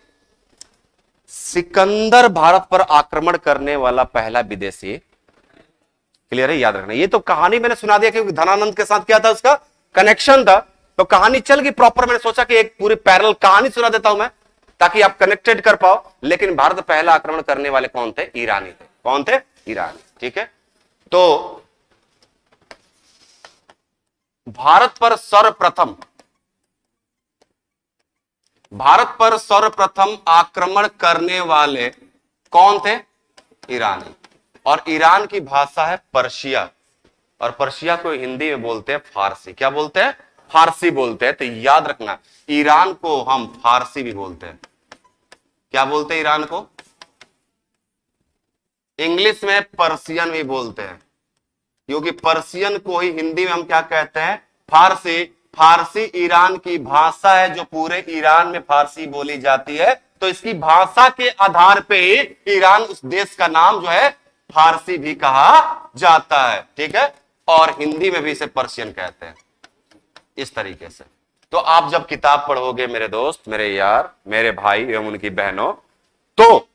सिकंदर भारत पर आक्रमण करने वाला पहला विदेशी, क्लियर है, याद रखना। ये तो कहानी मैंने सुना दिया क्योंकि धनानंद के साथ क्या था, उसका कनेक्शन था, तो कहानी चल गई प्रॉपर। मैंने सोचा कि एक पूरी पैरेलल कहानी सुना देता हूं मैं, ताकि आप कनेक्टेड कर पाओ। लेकिन भारत पहला आक्रमण करने वाले कौन थे, ईरानी थे। कौन थे, ईरानी, ठीक है। तो भारत पर सर्वप्रथम आक्रमण करने वाले कौन थे, ईरानी। और ईरान की भाषा है पर्शिया, और पर्शिया को हिंदी में बोलते हैं फारसी। क्या बोलते हैं, फारसी बोलते हैं। तो याद रखना, ईरान को हम फारसी भी बोलते हैं। क्या बोलते हैं ईरान को, इंग्लिश में पर्शियन भी बोलते हैं, क्योंकि पर्शियन को ही हिंदी में हम क्या कहते हैं, फारसी। फारसी ईरान की भाषा है, जो पूरे ईरान में फारसी बोली जाती है। तो इसकी भाषा के आधार पे ही ईरान उस देश का नाम जो है फारसी भी कहा जाता है, ठीक है। और हिंदी में भी इसे पर्शियन कहते हैं, इस तरीके से। तो आप जब किताब पढ़ोगे मेरे दोस्त, मेरे यार, मेरे भाई एवं उनकी बहनों, तो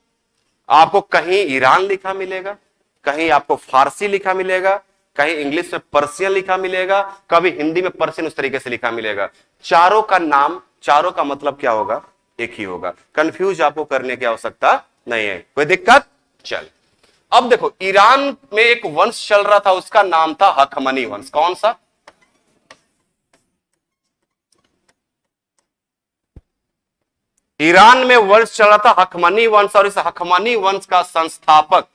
आपको कहीं ईरान लिखा मिलेगा, कहीं आपको फारसी लिखा मिलेगा, कहीं इंग्लिश में पर्शियन लिखा मिलेगा, कभी हिंदी में पर्शियन उस तरीके से लिखा मिलेगा। चारों का नाम, चारों का मतलब क्या होगा, एक ही होगा। कंफ्यूज आपको करने की आवश्यकता नहीं है, कोई दिक्कत। चल, अब देखो, ईरान में एक वंश चल रहा था, उसका नाम था हखमनी वंश। कौन सा, ईरान में वंश चल रहा था हखमनी वंश। और इस हखमनी वंश का संस्थापक,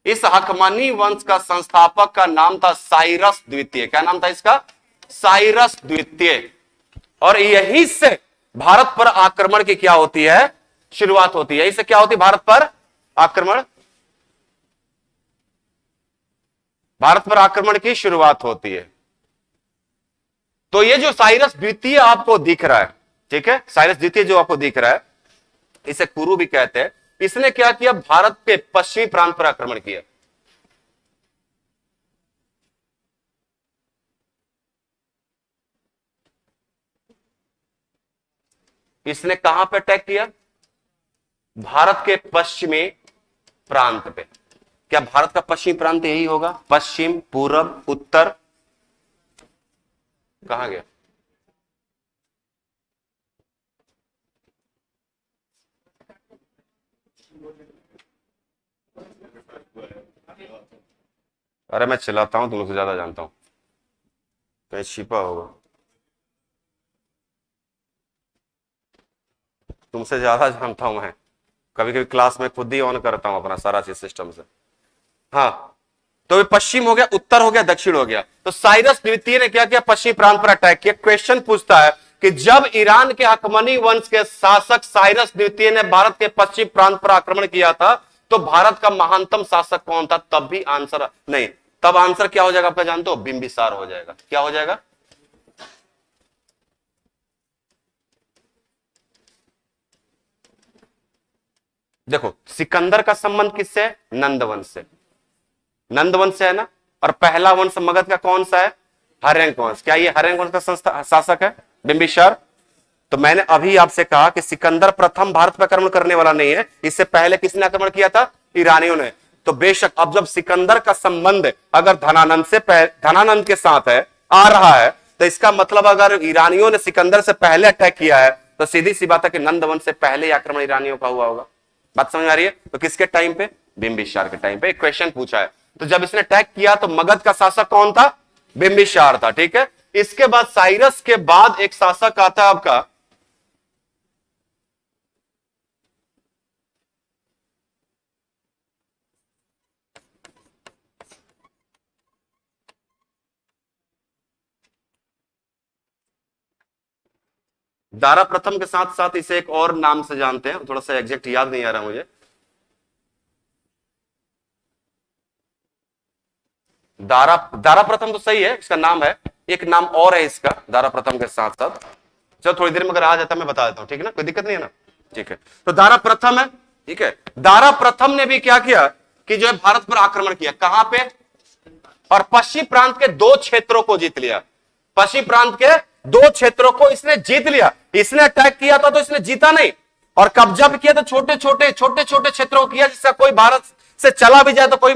इस हखमनी वंश का संस्थापक का नाम था साइरस द्वितीय। क्या नाम था इसका, साइरस द्वितीय। और यहीं से भारत पर आक्रमण की क्या होती है, शुरुआत होती है। इससे क्या होती है, भारत पर आक्रमण, भारत पर आक्रमण की शुरुआत होती है। तो ये जो साइरस द्वितीय आपको दिख रहा है, ठीक है, साइरस द्वितीय जो आपको दिख रहा है, इसे कुरु भी कहते हैं। इसने क्या किया, भारत के पश्चिमी प्रांत पर आक्रमण किया। इसने कहां पर अटैक किया, भारत के पश्चिमी प्रांत पे। क्या भारत का पश्चिमी प्रांत यही होगा, पश्चिम, पूर्व, उत्तर, कहां गया, अरे मैं चिल्लाता हूं, तुम लोग से ज्यादा जानता हूं, कहीं छिपा होगा, तुमसे ज्यादा जानता हूं मैं। कभी कभी क्लास में खुद ही ऑन करता हूं अपना सारा चीज सिस्टम से। हाँ, तो ये पश्चिम हो गया, उत्तर हो गया, दक्षिण हो गया। तो साइरस द्वितीय ने क्या किया, पश्चिमी प्रांत पर अटैक किया। क्वेश्चन पूछता है कि जब ईरान के हखमनी वंश के शासक साइरस द्वितीय ने भारत के पश्चिम प्रांत पर आक्रमण किया था, तो भारत का महानतम शासक कौन था। तब भी आंसर नहीं, तब आंसर क्या हो जाएगा, आप जानते हो, बिंबिसार हो जाएगा। क्या हो जाएगा, देखो, सिकंदर का संबंध किससे है, नंद वंश से। नंद वंश है ना, और पहला वंश मगध का कौन सा है? हर्यंक वंश। क्या ये हर्यंक वंश का संस्था शासक है बिंबिसार? तो मैंने अभी आपसे कहा कि सिकंदर प्रथम भारत पर आक्रमण करने वाला नहीं है, इससे पहले किसने आक्रमण किया था? ईरानियों ने। तो बेशक अब जब सिकंदर का संबंध अगर धनानंद के साथ है, आ रहा है, तो इसका मतलब अगर ईरानियों ने सिकंदर से पहले अटैक किया है तो सीधी सी बात है कि नंद वंश से पहले ही आक्रमण ईरानियों का हुआ होगा। बात समझ आ रही है? तो किसके टाइम पे? बिंबिसार के टाइम पे। एक क्वेश्चन पूछा है, तो जब इसने अटैक किया तो मगध का शासक कौन था? बिंबिसार था। ठीक है, इसके बाद साइरस के बाद एक शासक आता है आपका दारा प्रथम के साथ साथ इसे एक और नाम से जानते हैं, थोड़ा सा एग्जैक्ट याद नहीं आ रहा मुझे। दारा प्रथम तो सही है, इसका नाम है, एक नाम और है इसका दारा प्रथम के साथ साथ। चलो थोड़ी देर में अगर आ जाता मैं बता देता हूं, ठीक है ना, कोई दिक्कत नहीं है ना? ठीक है, तो दारा प्रथम है। ठीक है, दारा प्रथम ने भी क्या किया कि जो है भारत पर आक्रमण किया। कहां पे? और पश्चिम प्रांत के 2 क्षेत्रों को जीत लिया। पश्चिम प्रांत के 2 क्षेत्रों को इसने जीत लिया। इसने अटैक किया था तो इसने जीता नहीं, और कब्जा भी किया तो छोटे छोटे क्षेत्रों को किया, जिससे कोई भारत से चला भी जाए तो कोई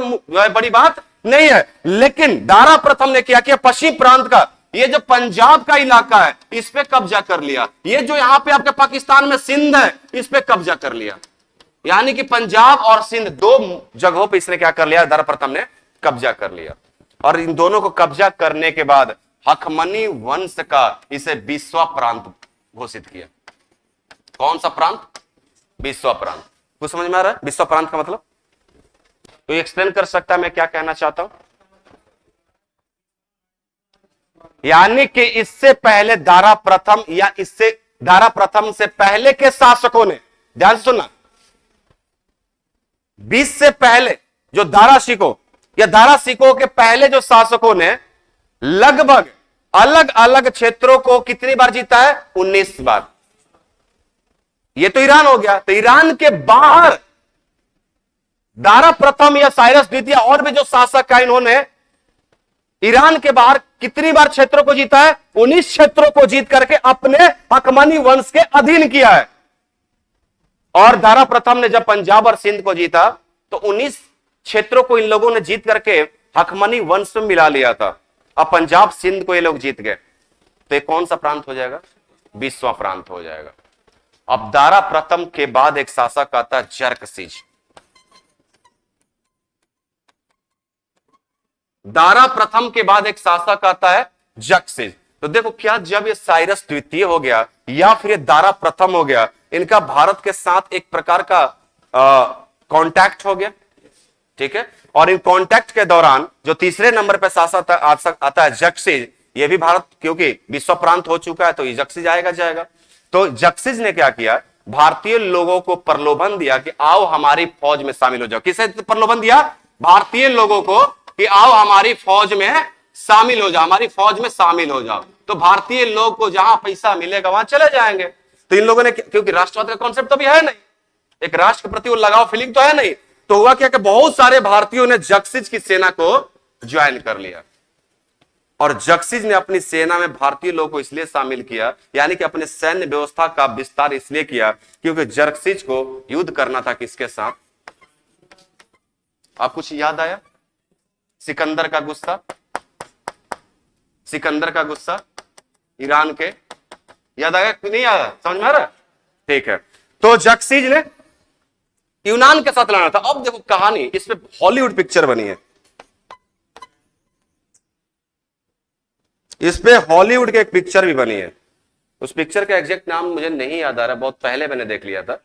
बड़ी बात नहीं है। लेकिन दारा प्रथम ने क्या किया? पश्चिम प्रांत का ये जो पंजाब का इलाका है इस पे कब्जा कर लिया। ये जो यहां पे आपके पाकिस्तान में सिंध है इस पे कब्जा कर लिया। यानी कि पंजाब और सिंध 2 जगहों पे इसने क्या कर लिया? दारा प्रथम ने कब्जा कर लिया। और इन दोनों को कब्जा करने के बाद हखमनी वंश का इसे 20वां प्रांत घोषित किया। कौन सा प्रांत? 20वां प्रांत। कुछ समझ में आ रहा है 20वां प्रांत का मतलब? तो एक्सप्लेन कर सकता है मैं क्या कहना चाहता हूं? यानी कि इससे पहले दारा प्रथम या इससे दारा प्रथम से पहले के शासकों ने, ध्यान से सुनना, 20 से पहले जो दारा सिकों के पहले जो शासकों ने लगभग अलग अलग क्षेत्रों को कितनी बार जीता है? 19 बार। ये तो ईरान हो गया। तो ईरान के बाहर दारा प्रथम या साइरस द्वितीय और भी जो शासक है, इन्होंने ईरान के बाहर कितनी बार क्षेत्रों को जीता है? 19 क्षेत्रों को जीत करके अपने हकमनी वंश के अधीन किया है। और दारा प्रथम ने जब पंजाब और सिंध को जीता तो 19 क्षेत्रों को इन लोगों ने जीत करके हकमनी वंश में मिला लिया था। अब पंजाब सिंध को ये लोग जीत गए, तो ये कौन सा प्रांत हो जाएगा? 20वां प्रांत हो जाएगा। अब दारा प्रथम के बाद एक शासक आता है जरकसिज। दारा प्रथम के बाद एक शासक आता है जरकसिज। तो देखो, क्या जब ये साइरस द्वितीय हो गया या फिर ये दारा प्रथम हो गया, इनका भारत के साथ एक प्रकार का कांटेक्ट हो गया। ठीक है, और इन कांटेक्ट के दौरान जो तीसरे नंबर पर शासक आता है जरकसिज, ये भी भारत, क्योंकि 20वां प्रांत हो चुका है तो ये जरकसिज जाएगा। तो जरकसिज ने क्या किया? भारतीय लोगों को प्रलोभन दिया कि आओ हमारी फौज में शामिल हो जाओ। किसे प्रलोभन दिया? भारतीय लोगों को कि आओ हमारी फौज में शामिल हो जाओ, हमारी फौज में शामिल हो जाओ। तो भारतीय लोग को जहां पैसा मिलेगा वहां चले जाएंगे। तो इन लोगों ने, क्योंकि राष्ट्रवाद का कॉन्सेप्ट तो भी है नहीं, एक राष्ट्र के प्रति वो लगाव फीलिंग तो है नहीं, तो हुआ क्या कि बहुत सारे भारतीयों ने जरकसिज की सेना को ज्वाइन कर लिया। और जरकसिज ने अपनी सेना में भारतीय लोगों को इसलिए शामिल किया, यानी कि अपने सैन्य व्यवस्था का विस्तार इसलिए किया क्योंकि जरकसिज को युद्ध करना था किसके साथ? आप कुछ याद आया? सिकंदर का गुस्सा, सिकंदर का गुस्सा ईरान के, याद आया कि नहीं आया? समझ में आ रहा? ठीक है, तो जरकसिज ने यूनान के साथ लड़ना था। अब देखो कहानी, इस पे हॉलीवुड पिक्चर बनी है, इस पे हॉलीवुड के एक पिक्चर भी बनी है। उस पिक्चर का एग्जैक्ट नाम मुझे नहीं याद आ रहा, बहुत पहले मैंने देख लिया था।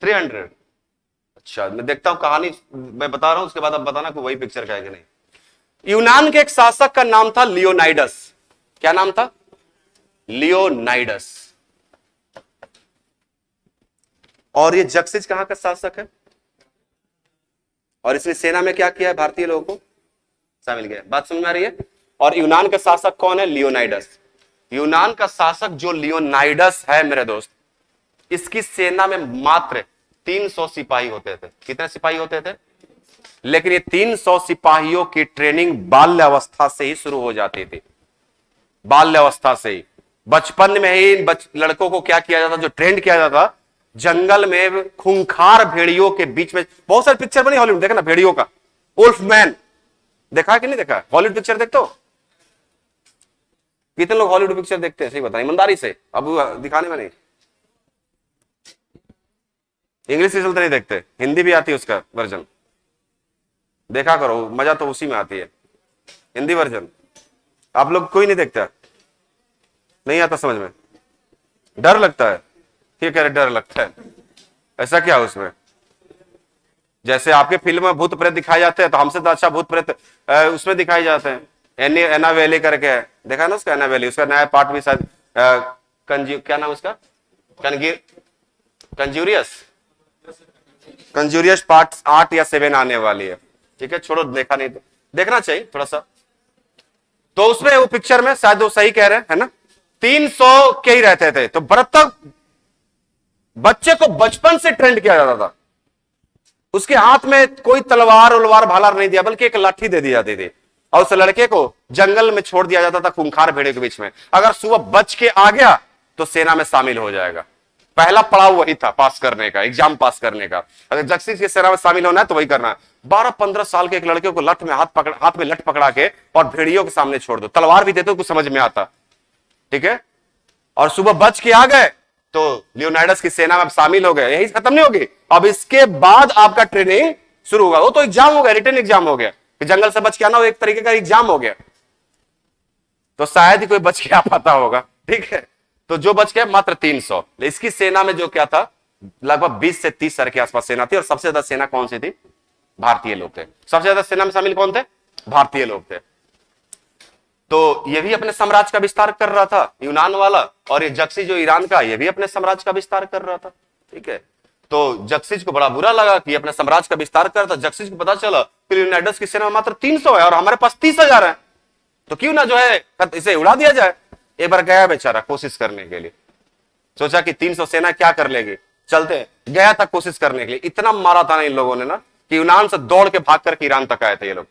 300। अच्छा, मैं देखता हूं कहानी, मैं बता रहा हूं, उसके बाद आप बताना कि वही पिक्चर का है कि नहीं। यूनान के एक शासक का नाम था लियोनाइडस। क्या नाम था? लियोनाइडस। और ये जरकसिज कहां का शासक है? और इसने सेना में क्या किया है? भारतीय लोगों को शामिल किया। बात समझ में आ रही है? और यूनान का शासक कौन है? लियोनाइडस। यूनान का शासक जो लियोनाइडस है मेरे दोस्त, इसकी सेना में मात्र 300 सिपाही होते थे। कितने सिपाही होते थे? लेकिन ये 300 सिपाहियों की ट्रेनिंग बाल्यावस्था से ही शुरू हो जाती थी। बाल्यावस्था से ही, बचपन में ही लड़कों को क्या किया जाता, जो ट्रेंड किया जाता, जंगल में खूंखार भेड़ियों के बीच में। बहुत सारी पिक्चर बनी हॉलीवुड, देखा ना भेड़ियों का, वुल्फ मैन देखा कि नहीं देखा? हॉलीवुड पिक्चर देखते हो? कितने लोग हॉलीवुड पिक्चर देखते हैं? सही बताएं ईमानदारी से, अब दिखाने में नहीं। इंग्लिश सीरियल तो नहीं देखते, हिंदी भी आती है उसका वर्जन, देखा करो, मजा तो उसी में आती है। हिंदी वर्जन आप लोग कोई नहीं देखता? नहीं आता समझ में? डर लगता है? क्या कह रहे डर लगता है? ऐसा क्या उसमें? जैसे आपके फिल्म में भूत प्रेत दिखाए जाते हैं, तो हमसे तो अच्छा भूत प्रेत उसमें दिखाए जाते हैं। एना वैली करके है, देखा ना उसका? एना वैली, उसका नया पार्ट भी शायद क्या नाम उसका, कंजूरियस पार्ट 8 या 7 आने वाली है। ठीक है, छोड़ो, देखा नहीं तो देखना चाहिए थोड़ा सा। तो उसमें वो पिक्चर में शायद वो सही कह रहे हैं, है ना, 300 के ही रहते थे। तो तक बच्चे को बचपन से ट्रेंड किया जाता था। उसके हाथ में कोई तलवार उलवार भाला नहीं दिया, बल्कि एक लाठी दे दी जाती थी, और उस लड़के को जंगल में छोड़ दिया जाता था खूंखार भेड़ियों के बीच में। अगर सुबह बच के आ गया तो सेना में शामिल हो जाएगा। पहला पड़ाव वही था पास करने का, एग्जाम पास करने का। अगर जक्सिस की सेना में शामिल होना है तो वही करना है। 12-15 साल के एक लड़के को हाथ में लठ पकड़ा के और भेड़ियों के सामने छोड़ दो, तलवार भी देते हो, कुछ समझ में आता। ठीक है, और सुबह बच के आ गए तो लियोनार्डस की सेना में शामिल हो गए। यही खत्म नहीं होगी, अब इसके बाद आपका ट्रेनिंग शुरू होगा। वो तो एग्जाम हो गया, रिटर्न एग्जाम हो गया, जंगल से बच के आना, वो एक तरीके का एग्जाम हो गया। तो शायद ही कोई बच के आ पाता होगा। ठीक है, तो जो बच गए मात्र 300। इसकी सेना में जो क्या था, लगभग 20 से 30 सर के आसपास सेना थी। और सबसे ज्यादा सेना कौन सी थी? भारतीय लोग थे। सबसे ज्यादा सेना में शामिल कौन थे? भारतीय लोग थे। तो ये भी अपने साम्राज्य का विस्तार कर रहा था, यूनान वाला। और ये जक्सी जो ईरान का, ये भी अपने साम्राज्य का विस्तार कर रहा था। ठीक है, तो जक्सिस को बड़ा बुरा लगा कि अपने साम्राज्य का विस्तार कर रहा था। जक्सिस को पता चला कि लियोनार्डस की सेना में मात्र 300 है और हमारे पास 30,000 है, तो क्यों ना जो है इसे उड़ा दिया जाए। एक बार गया बेचारा कोशिश करने के लिए, सोचा कि 300 सेना क्या कर लेगी, चलते। गया था कोशिश करने के लिए, इतना मारा था ना इन लोगों ने ना कि यूनान से दौड़ के भाग करके ईरान तक आए थे ये लोग।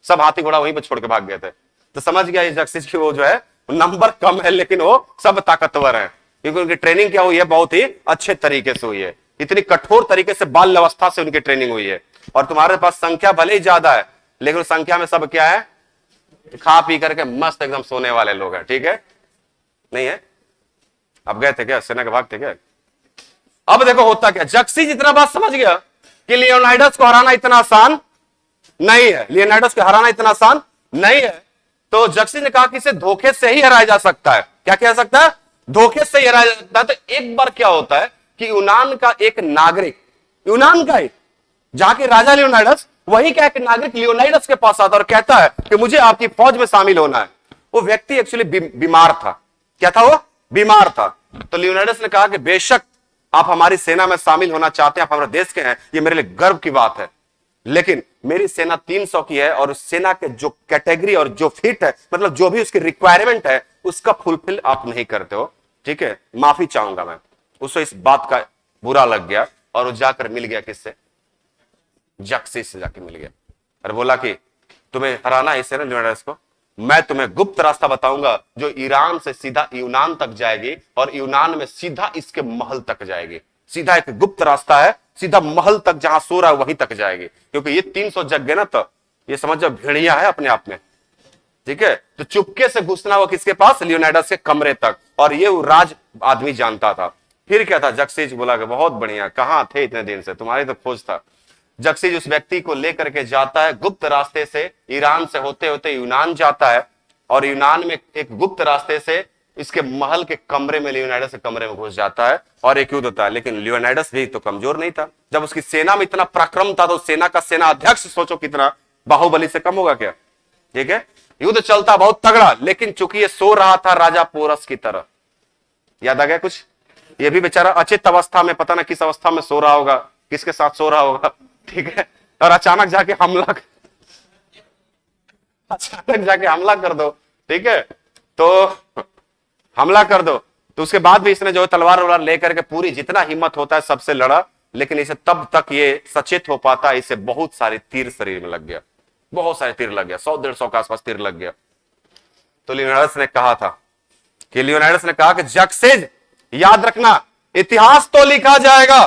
सब हाथी घोड़ा वहीं पर छोड़ के भाग गए थे। तो समझ गया ये जक्सिस की वो जो है नंबर कम है, लेकिन वो सब ताकतवर है, क्योंकि उनकी ट्रेनिंग क्या हुई है, बहुत ही अच्छे तरीके से हुई है। इतनी कठोर तरीके से बाल्य अवस्था से उनकी ट्रेनिंग हुई है। और तुम्हारे पास संख्या भले ही ज्यादा है, लेकिन संख्या में सब क्या है, खा पी करके मस्त एकदम सोने वाले लोग हैं। ठीक है, नहीं है? अब गए थे क्या सेना के भाग थे क्या? अब देखो होता क्या, जक्सिस इतना बात समझ गया कि लियोनार्डस को हराना इतना आसान नहीं है, लियोनार्डस को हराना इतना आसान नहीं है। तो जक्सिस ने कहा कि इसे धोखे से ही हराया जा सकता है। क्या किया जा सकता है? धोखे से ही हराया जा सकता है। तो एक बार क्या होता है कि यूनान का एक नागरिक, यूनान का ही, जहां के राजा लियोनार्डस, वही का एक नागरिक लियोनार्डस के पास आता है और कहता है कि मुझे आपकी फौज में शामिल होना है। वो व्यक्ति एक्चुअली बीमार था। क्या था वो? बीमार था। तो लियोनार्डस ने कहा कि बेशक आप हमारी सेना में शामिल होना चाहते हैं, आप हमारे देश के हैं, ये मेरे लिए गर्व की बात है, लेकिन मेरी सेना 300 की है और उस सेना के जो कैटेगरी और जो फिट है, मतलब जो भी उसकी रिक्वायरमेंट है, उसका फुलफिल आप नहीं करते हो। ठीक है, माफी चाहूंगा मैं। उसको इस बात का बुरा लग गया और वो जाकर मिल गया किससे? जक्सिस से जाके मिल गया और बोला कि तुम्हें हराना है इससे ना लियोनार्डस को, मैं तुम्हें गुप्त रास्ता बताऊंगा जो ईरान से सीधा यूनान तक जाएगी और यूनान में सीधा इसके महल तक जाएगी। सीधा एक गुप्त रास्ता है, सीधा महल तक, जहां सो रहा है वहीं तक जाएगी। क्योंकि ये 300 जग गए ना, तो ये समझ जाओ भेड़िया है अपने आप में। ठीक है, तो चुपके से घुसना हुआ किसके पास? लियोनार्डस के कमरे तक। और ये वो राज आदमी जानता था। फिर क्या था, जक्सिस बोला कि बहुत बढ़िया, कहां थे इतने दिन से, तुम्हारी तो खोज था। जक्सिस उस व्यक्ति को लेकर के जाता है गुप्त रास्ते से, ईरान से होते होते यूनान जाता है और यूनान में एक गुप्त रास्ते से इसके महल के कमरे में, लियोनार्डस के कमरे में घुस जाता है और एक युद्ध होता है। लेकिन लियोनार्डस भी तो कमजोर नहीं था। जब उसकी सेना में इतना पराक्रम था तो सेना का सेना अध्यक्ष सोचो कितना, बाहुबली से कम होगा क्या? ठीक है, युद्ध चलता बहुत तगड़ा, लेकिन चूंकि ये सो रहा था राजा पोरस की तरह, याद आ गया कुछ? ये भी बेचारा अचेत अवस्था में, पता ना किस अवस्था में सो रहा होगा, किसके साथ सो रहा होगा। ठीक है, और अचानक जाके हमला कर दो। ठीक है, तो हमला कर दो। तो उसके बाद भी इसने जो तलवार वलवार लेकर के पूरी जितना हिम्मत होता है सबसे लड़ा लेकिन इसे तब तक ये सचेत हो पाता, इसे बहुत सारे तीर शरीर में लग गया, बहुत सारे तीर लग गया, 100-150 के आसपास तीर लग गया। तो लियोनार्डस ने कहा था कि जक्सेज याद रखना, इतिहास तो लिखा जाएगा,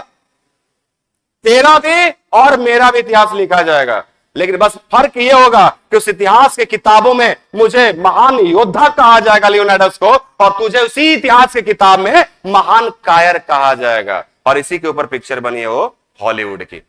तेरा भी और मेरा भी इतिहास लिखा जाएगा, लेकिन बस फर्क यह होगा कि उस इतिहास के किताबों में मुझे महान योद्धा कहा जाएगा लियोनार्डस को, और तुझे उसी इतिहास के किताब में महान कायर कहा जाएगा। और इसी के ऊपर पिक्चर बनी है वो हॉलीवुड की।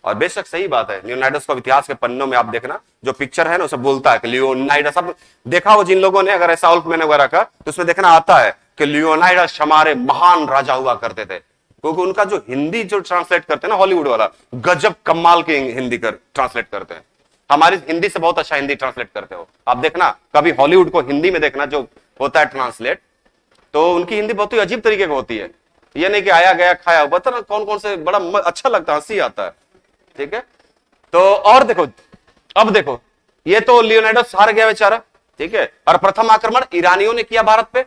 और बेशक सही बात है, लियोनार्डस को इतिहास के पन्नों में आप देखना, जो पिक्चर है ना उसे बोलता है कि लियोनार्डस, अब देखा हो जिन लोगों ने, अगर ऐसा उल्फ मैंने वगैरह का, तो उसमें देखना आता है कि लियोनार्डस हमारे महान राजा हुआ करते थे, क्योंकि उनका जो हिंदी जो ट्रांसलेट करते हैं ना हॉलीवुड वाला, गजब कमाल की हिंदी कर ट्रांसलेट करते हैं। हमारी हिंदी से बहुत अच्छा हिंदी ट्रांसलेट करते हो आप, देखना कभी हॉलीवुड को हिंदी में देखना जो होता है ट्रांसलेट, तो उनकी हिंदी बहुत ही अजीब तरीके की होती है। ये नहीं कि आया गया खाया, बता ना कौन कौन से, बड़ा अच्छा लगता है, हंसी आता है। ठीक है, तो और देखो, अब देखो, ये तो लियोनार्डस हार गया बेचारा, ठीक है। और प्रथम आक्रमण ईरानियों ने किया भारत पे।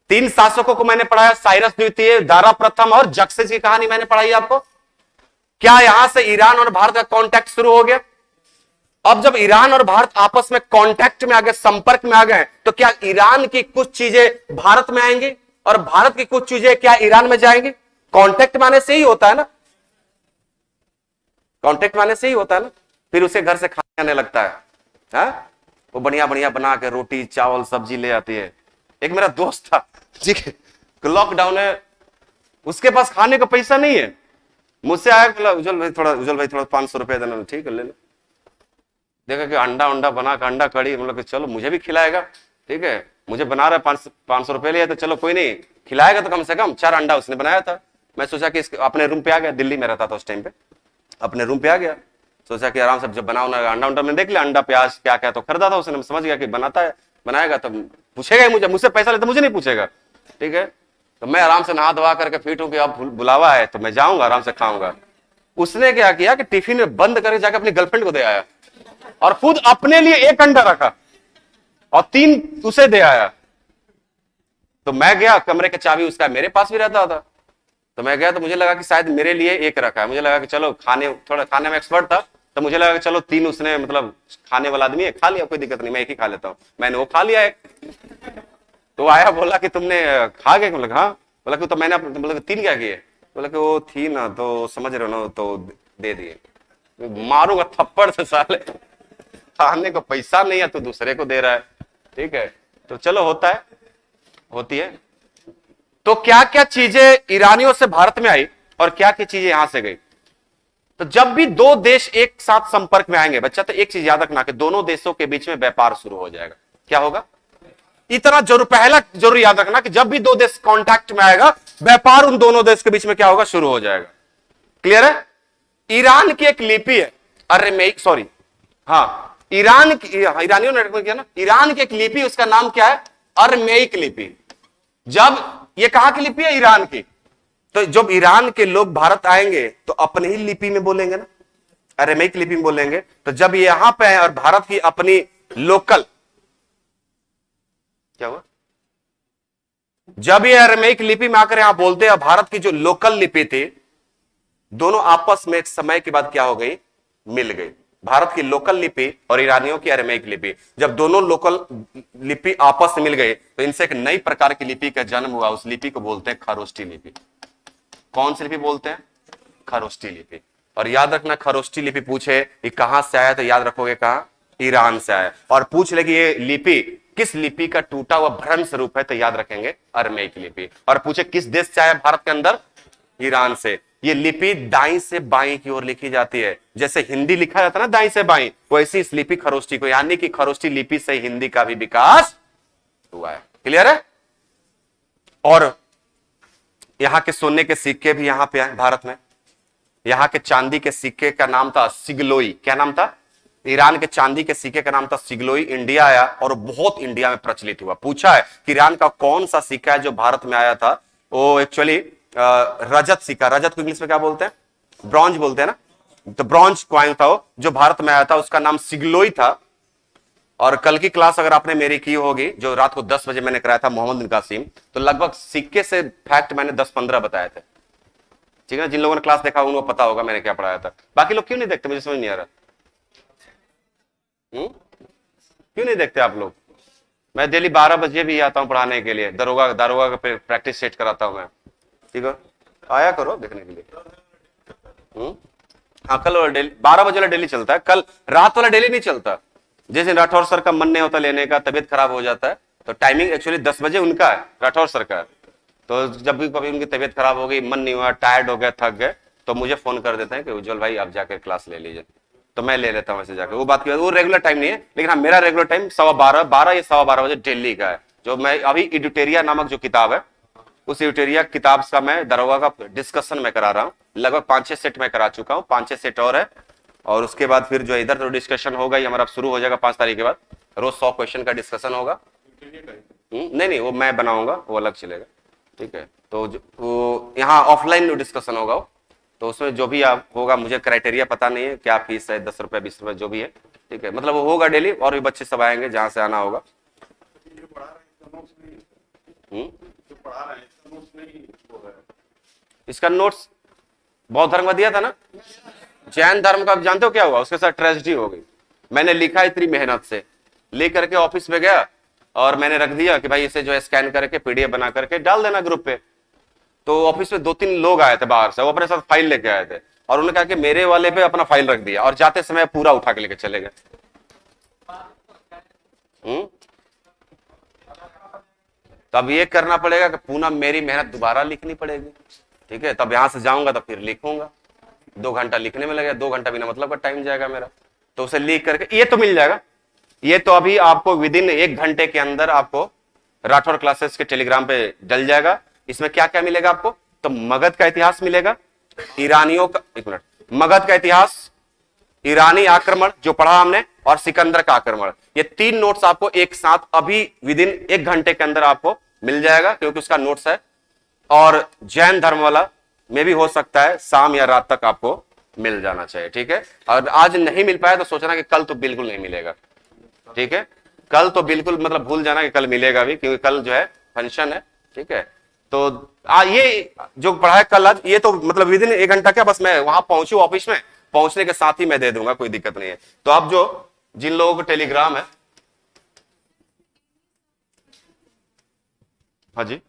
3 शासकों को मैंने पढ़ाया, साइरस द्वितीय, दारा प्रथम और जक्सेस की कहानी मैंने पढ़ाई आपको। क्या यहां से ईरान और भारत का कांटेक्ट शुरू हो गया? अब जब ईरान और भारत आपस में कांटेक्ट में आ गए, संपर्क में आ गए, तो क्या ईरान की कुछ चीजें भारत में आएंगी और भारत की कुछ चीजें क्या ईरान में जाएंगी? कांटेक्ट माने से ही होता है ना, कांटेक्ट माने से ही होता है ना। फिर उसे घर से खाने आने लगता है, हा? वो बढ़िया बढ़िया बना के रोटी चावल सब्जी ले आती है। एक मेरा दोस्त था, ठीक है, लॉकडाउन है, उसके पास खाने का पैसा नहीं है, मुझसे आया, उज्जवल भाई थोड़ा 500 रुपए देना, ठीक है ले लो। देखा कि अंडा बना के, अंडा कड़ी, मतलब कि चलो मुझे भी खिलाएगा, ठीक है, मुझे बना रहा है, 500 रुपए लिया, तो चलो कोई नहीं, खिलाएगा तो कम से कम 4 अंडा उसने बनाया था। मैं सोचा कि अपने रूम पे आ गया, दिल्ली में रहता था उस टाइम पे, अपने रूम पे आ गया, सोचा कि आराम से जब बना अंडा में देख लिया, अंडा प्याज क्या क्या तो खरीदा था उसने, समझ गया कि बनाता है, बनाएगा तो पूछेगा ही मुझे पैसा लेता मुझे नहीं पूछेगा, ठीक है। तो मैं आराम से नहा धवा करके फिट हूं कि अब बुलावा है तो मैं जाऊंगा, आराम से खाऊंगा। उसने क्या किया कि टिफिन में बंद करके जाकर अपनी गर्लफ्रेंड को दे आया और खुद अपने लिए 1 अंडा रखा और 3 उसे दे आया। तो मैं गया, कमरे की चाबी उसका मेरे पास भी रहता था, तो मैं गया तो मुझे लगा कि शायद मेरे लिए 1 रखा है, मुझे लगा कि चलो थोड़ा खाने में एक्सपर्ट था, तो मुझे लगा कि चलो 3 उसने, मतलब खाने वाला आदमी है, खा लिया, कोई दिक्कत नहीं, मैं 1 ही खा लेता हूं। मैंने वो खा लिया 1। तो आया, बोला कि तुमने खा गए? बोला हाँ। बोला कि तो मैंने बोला 3 क्या किए? बोला कि वो थी ना, तो समझ रहे हो ना, तो दे दिए। मारूंगा थप्पड़ से, साले खाने को पैसा नहीं है तो दूसरे को दे रहा है, ठीक है। तो चलो होती है। तो क्या क्या चीजें ईरानियों से भारत में आई और क्या क्या चीजें यहां से गई? तो जब भी 2 देश एक साथ संपर्क में आएंगे बच्चा, तो एक चीज याद रखना कि दोनों देशों के बीच में व्यापार शुरू हो जाएगा। क्या होगा? इतना पहला जरूर याद रखना कि जब भी 2 देश कांटेक्ट में आएगा, व्यापार उन दोनों देश के बीच में क्या होगा? शुरू हो जाएगा। क्लियर है? ईरान की एक लिपि है, ईरानियों ने किया ना, ईरान की एक लिपि, उसका नाम क्या है? अरमेइक लिपि। जब ये कहां की लिपि है? ईरान की। तो जब ईरान के लोग भारत आएंगे तो अपनी ही लिपि में बोलेंगे ना, अरमेइक लिपि में बोलेंगे। तो जब ये यहां पे है और भारत की अपनी लोकल, क्या हुआ? जब ये अरमेइक लिपि में आकर यहां बोलते हैं, भारत की जो लोकल लिपि थी, दोनों आपस में एक समय के बाद क्या हो गई? मिल गई। भारत की लोकल लिपि और ईरानियों की अरमेइक लिपि, जब दोनों लोकल लिपि आपस में मिल गए तो इनसे एक नई प्रकार की लिपि का जन्म हुआ। उस लिपि को बोलते हैं खरोष्टी लिपि। कौन सी लिपि बोलते हैं? खरोष्टी लिपि। और याद रखना, खरोष्टी लिपि पूछे ये कहां से आया, तो याद रखोगे कहां? ईरान से आया। और पूछ ले कि ये लिपि किस लिपि का टूटा हुआ भ्रंश रूप है, तो याद रखेंगे अरमेइक लिपि। और पूछे किस देश से आया भारत के अंदर? ईरान से। ये लिपि दाईं से बाईं की ओर लिखी जाती है, जैसे हिंदी लिखा जाता है ना दाईं से बाईं, वैसे इस लिपि खरोष्टी को, यानी कि खरोष्टी लिपि से हिंदी का भी विकास हुआ है। क्लियर है? और यहां के सोने के सिक्के भी यहां पे आए भारत में। यहां के चांदी के सिक्के का नाम था सिगलोई। क्या नाम था? ईरान के चांदी के सिक्के का नाम था सिगलोई। इंडिया आया और बहुत इंडिया में प्रचलित हुआ। पूछा है कि ईरान का कौन सा सिक्का है जो भारत में आया था? वो एक्चुअली रजत सिक्का, रजत को इंग्लिश में क्या बोलते हैं? ब्रॉन्ज बोलते हैं ना। तो ब्रॉन्ज क्वाइन था वो, जो भारत में आया था, उसका नाम सिगलोई था। और कल की क्लास अगर आपने मेरी की होगी, जो रात को 10 बजे मैंने कराया था, मोहम्मद बिन कासिम, तो लगभग सिक्के से फैक्ट मैंने 10-15 बताए थे, ठीक है ना, जिन लोगों ने क्लास देखा उनको पता होगा मैंने क्या पढ़ाया था। बाकी लोग क्यों नहीं देखते, मुझे समझ नहीं आ रहा। क्यों नहीं देखते आप लोग? मैं डेली 12 बजे भी आता हूँ पढ़ाने के लिए, दरोगा दारोगा का प्रैक्टिस सेट कराता हूँ मैं। ठीक है, आया करो देखने के लिए। हाँ, कल वाला डेली 12 बजे वाला डेली चलता है, कल रात वाला डेली नहीं चलता। जिस दिन राठौर सर का मन नहीं होता लेने का, तबियत खराब हो जाता है, तो टाइमिंग एक्चुअली 10 बजे उनका है, राठौर सर का। तो जब भी कभी उनकी तबियत खराब हो गई, मन नहीं हुआ, टायर्ड हो गया, थक गए, तो मुझे फोन कर देते हैं कि उज्जवल भाई आप जाकर क्लास ले लीजिए। तो मैं ले लेता हूँ ऐसे जाकर। वो बात की बात, वो रेगुलर टाइम नहीं है, लेकिन हाँ मेरा रेगुलर टाइम 12:15 या 12:15 बजे दिल्ली का है। जो मैं अभी इडुटेरिया नामक जो किताब है, उस इडुटेरिया किताब का मैं दरोगा का डिस्कशन में करा रहा हूँ। लगभग 5-6 सेट में करा चुका हूँ, 5-6 सेट और है। और उसके बाद फिर जो इधर तो डिस्कशन होगा ही हमारा, शुरू हो जाएगा 5 तारीख के बाद। रोज 100 क्वेश्चन का डिस्कशन होगा। नहीं, वो मैं बनाऊंगा, वो अलग चलेगा। ठीक है, तो वो यहाँ ऑफलाइन डिस्कशन होगा वो। तो उसमें जो भी आप होगा, मुझे क्राइटेरिया पता नहीं है, क्या फीस है, 10 रुपए 20 रुपए जो भी है। ठीक है, मतलब वो होगा डेली, और भी बच्चे सब आएंगे जहां से आना होगा। इसका नोट्स बौद्ध धर्म का दिया था ना, जैन धर्म का जानते हो क्या हुआ? उसके साथ ट्रेजेडी हो गई। मैंने लिखा इतनी मेहनत से, लेकर के ऑफिस में गया और मैंने रख दिया कि भाई इसे जो है स्कैन करके पीडीएफ बना करके डाल देना ग्रुप पे। तो ऑफिस में 2-3 लोग आए थे बाहर से, वो अपने साथ फाइल लेके आए थे, और उन्होंने कहा कि मेरे वाले पे अपना फाइल रख दिया, और जाते समय पूरा उठा के लेके चले गए। तो अब ये करना पड़ेगा कि पूना मेरी मेहनत दोबारा लिखनी पड़ेगी। ठीक है, तब यहां से जाऊंगा तो फिर लिखूंगा, 2 घंटा लिखने में लगेगा, 2 घंटा बिना मतलब का टाइम जाएगा मेरा। तो उसे लिख करके ये तो मिल जाएगा। ये तो अभी आपको विदिन 1 घंटे के अंदर आपको राठौर क्लासेस के टेलीग्राम पे डल जाएगा। इसमें क्या क्या मिलेगा आपको? तो मगध का इतिहास मिलेगा, ईरानियों का, 1 मिनट, मगध का इतिहास, ईरानी आक्रमण जो पढ़ा हमने, और सिकंदर का आक्रमण। ये 3 नोट्स आपको एक साथ अभी विदिन 1 घंटे के अंदर आपको मिल जाएगा, क्योंकि उसका नोट्स है। और जैन धर्म वाला में भी हो सकता है शाम या रात तक आपको मिल जाना चाहिए। ठीक है, और आज नहीं मिल पाया तो सोचना कि कल तो बिल्कुल नहीं मिलेगा। ठीक है, कल तो बिल्कुल मतलब भूल जाना कि कल मिलेगा भी, क्योंकि कल जो है फंक्शन है। ठीक है, तो ये जो पढ़ा है कल आज, ये तो मतलब विद इन 1 घंटा क्या, बस मैं वहां पहुंचू ऑफिस में, पहुंचने के साथ ही मैं दे दूंगा, कोई दिक्कत नहीं है। तो आप जो जिन लोगों को टेलीग्राम है, हाँ जी,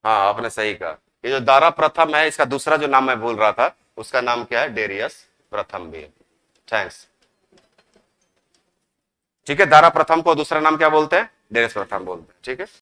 हाँ आपने सही कहा। ये जो दारा प्रथम है, इसका दूसरा जो नाम मैं भूल रहा था, उसका नाम क्या है? डेरियस प्रथम भी है। थैंक्स। ठीक है, दारा प्रथम को दूसरा नाम क्या बोलते हैं? डेरियस प्रथम बोलते हैं। ठीक है।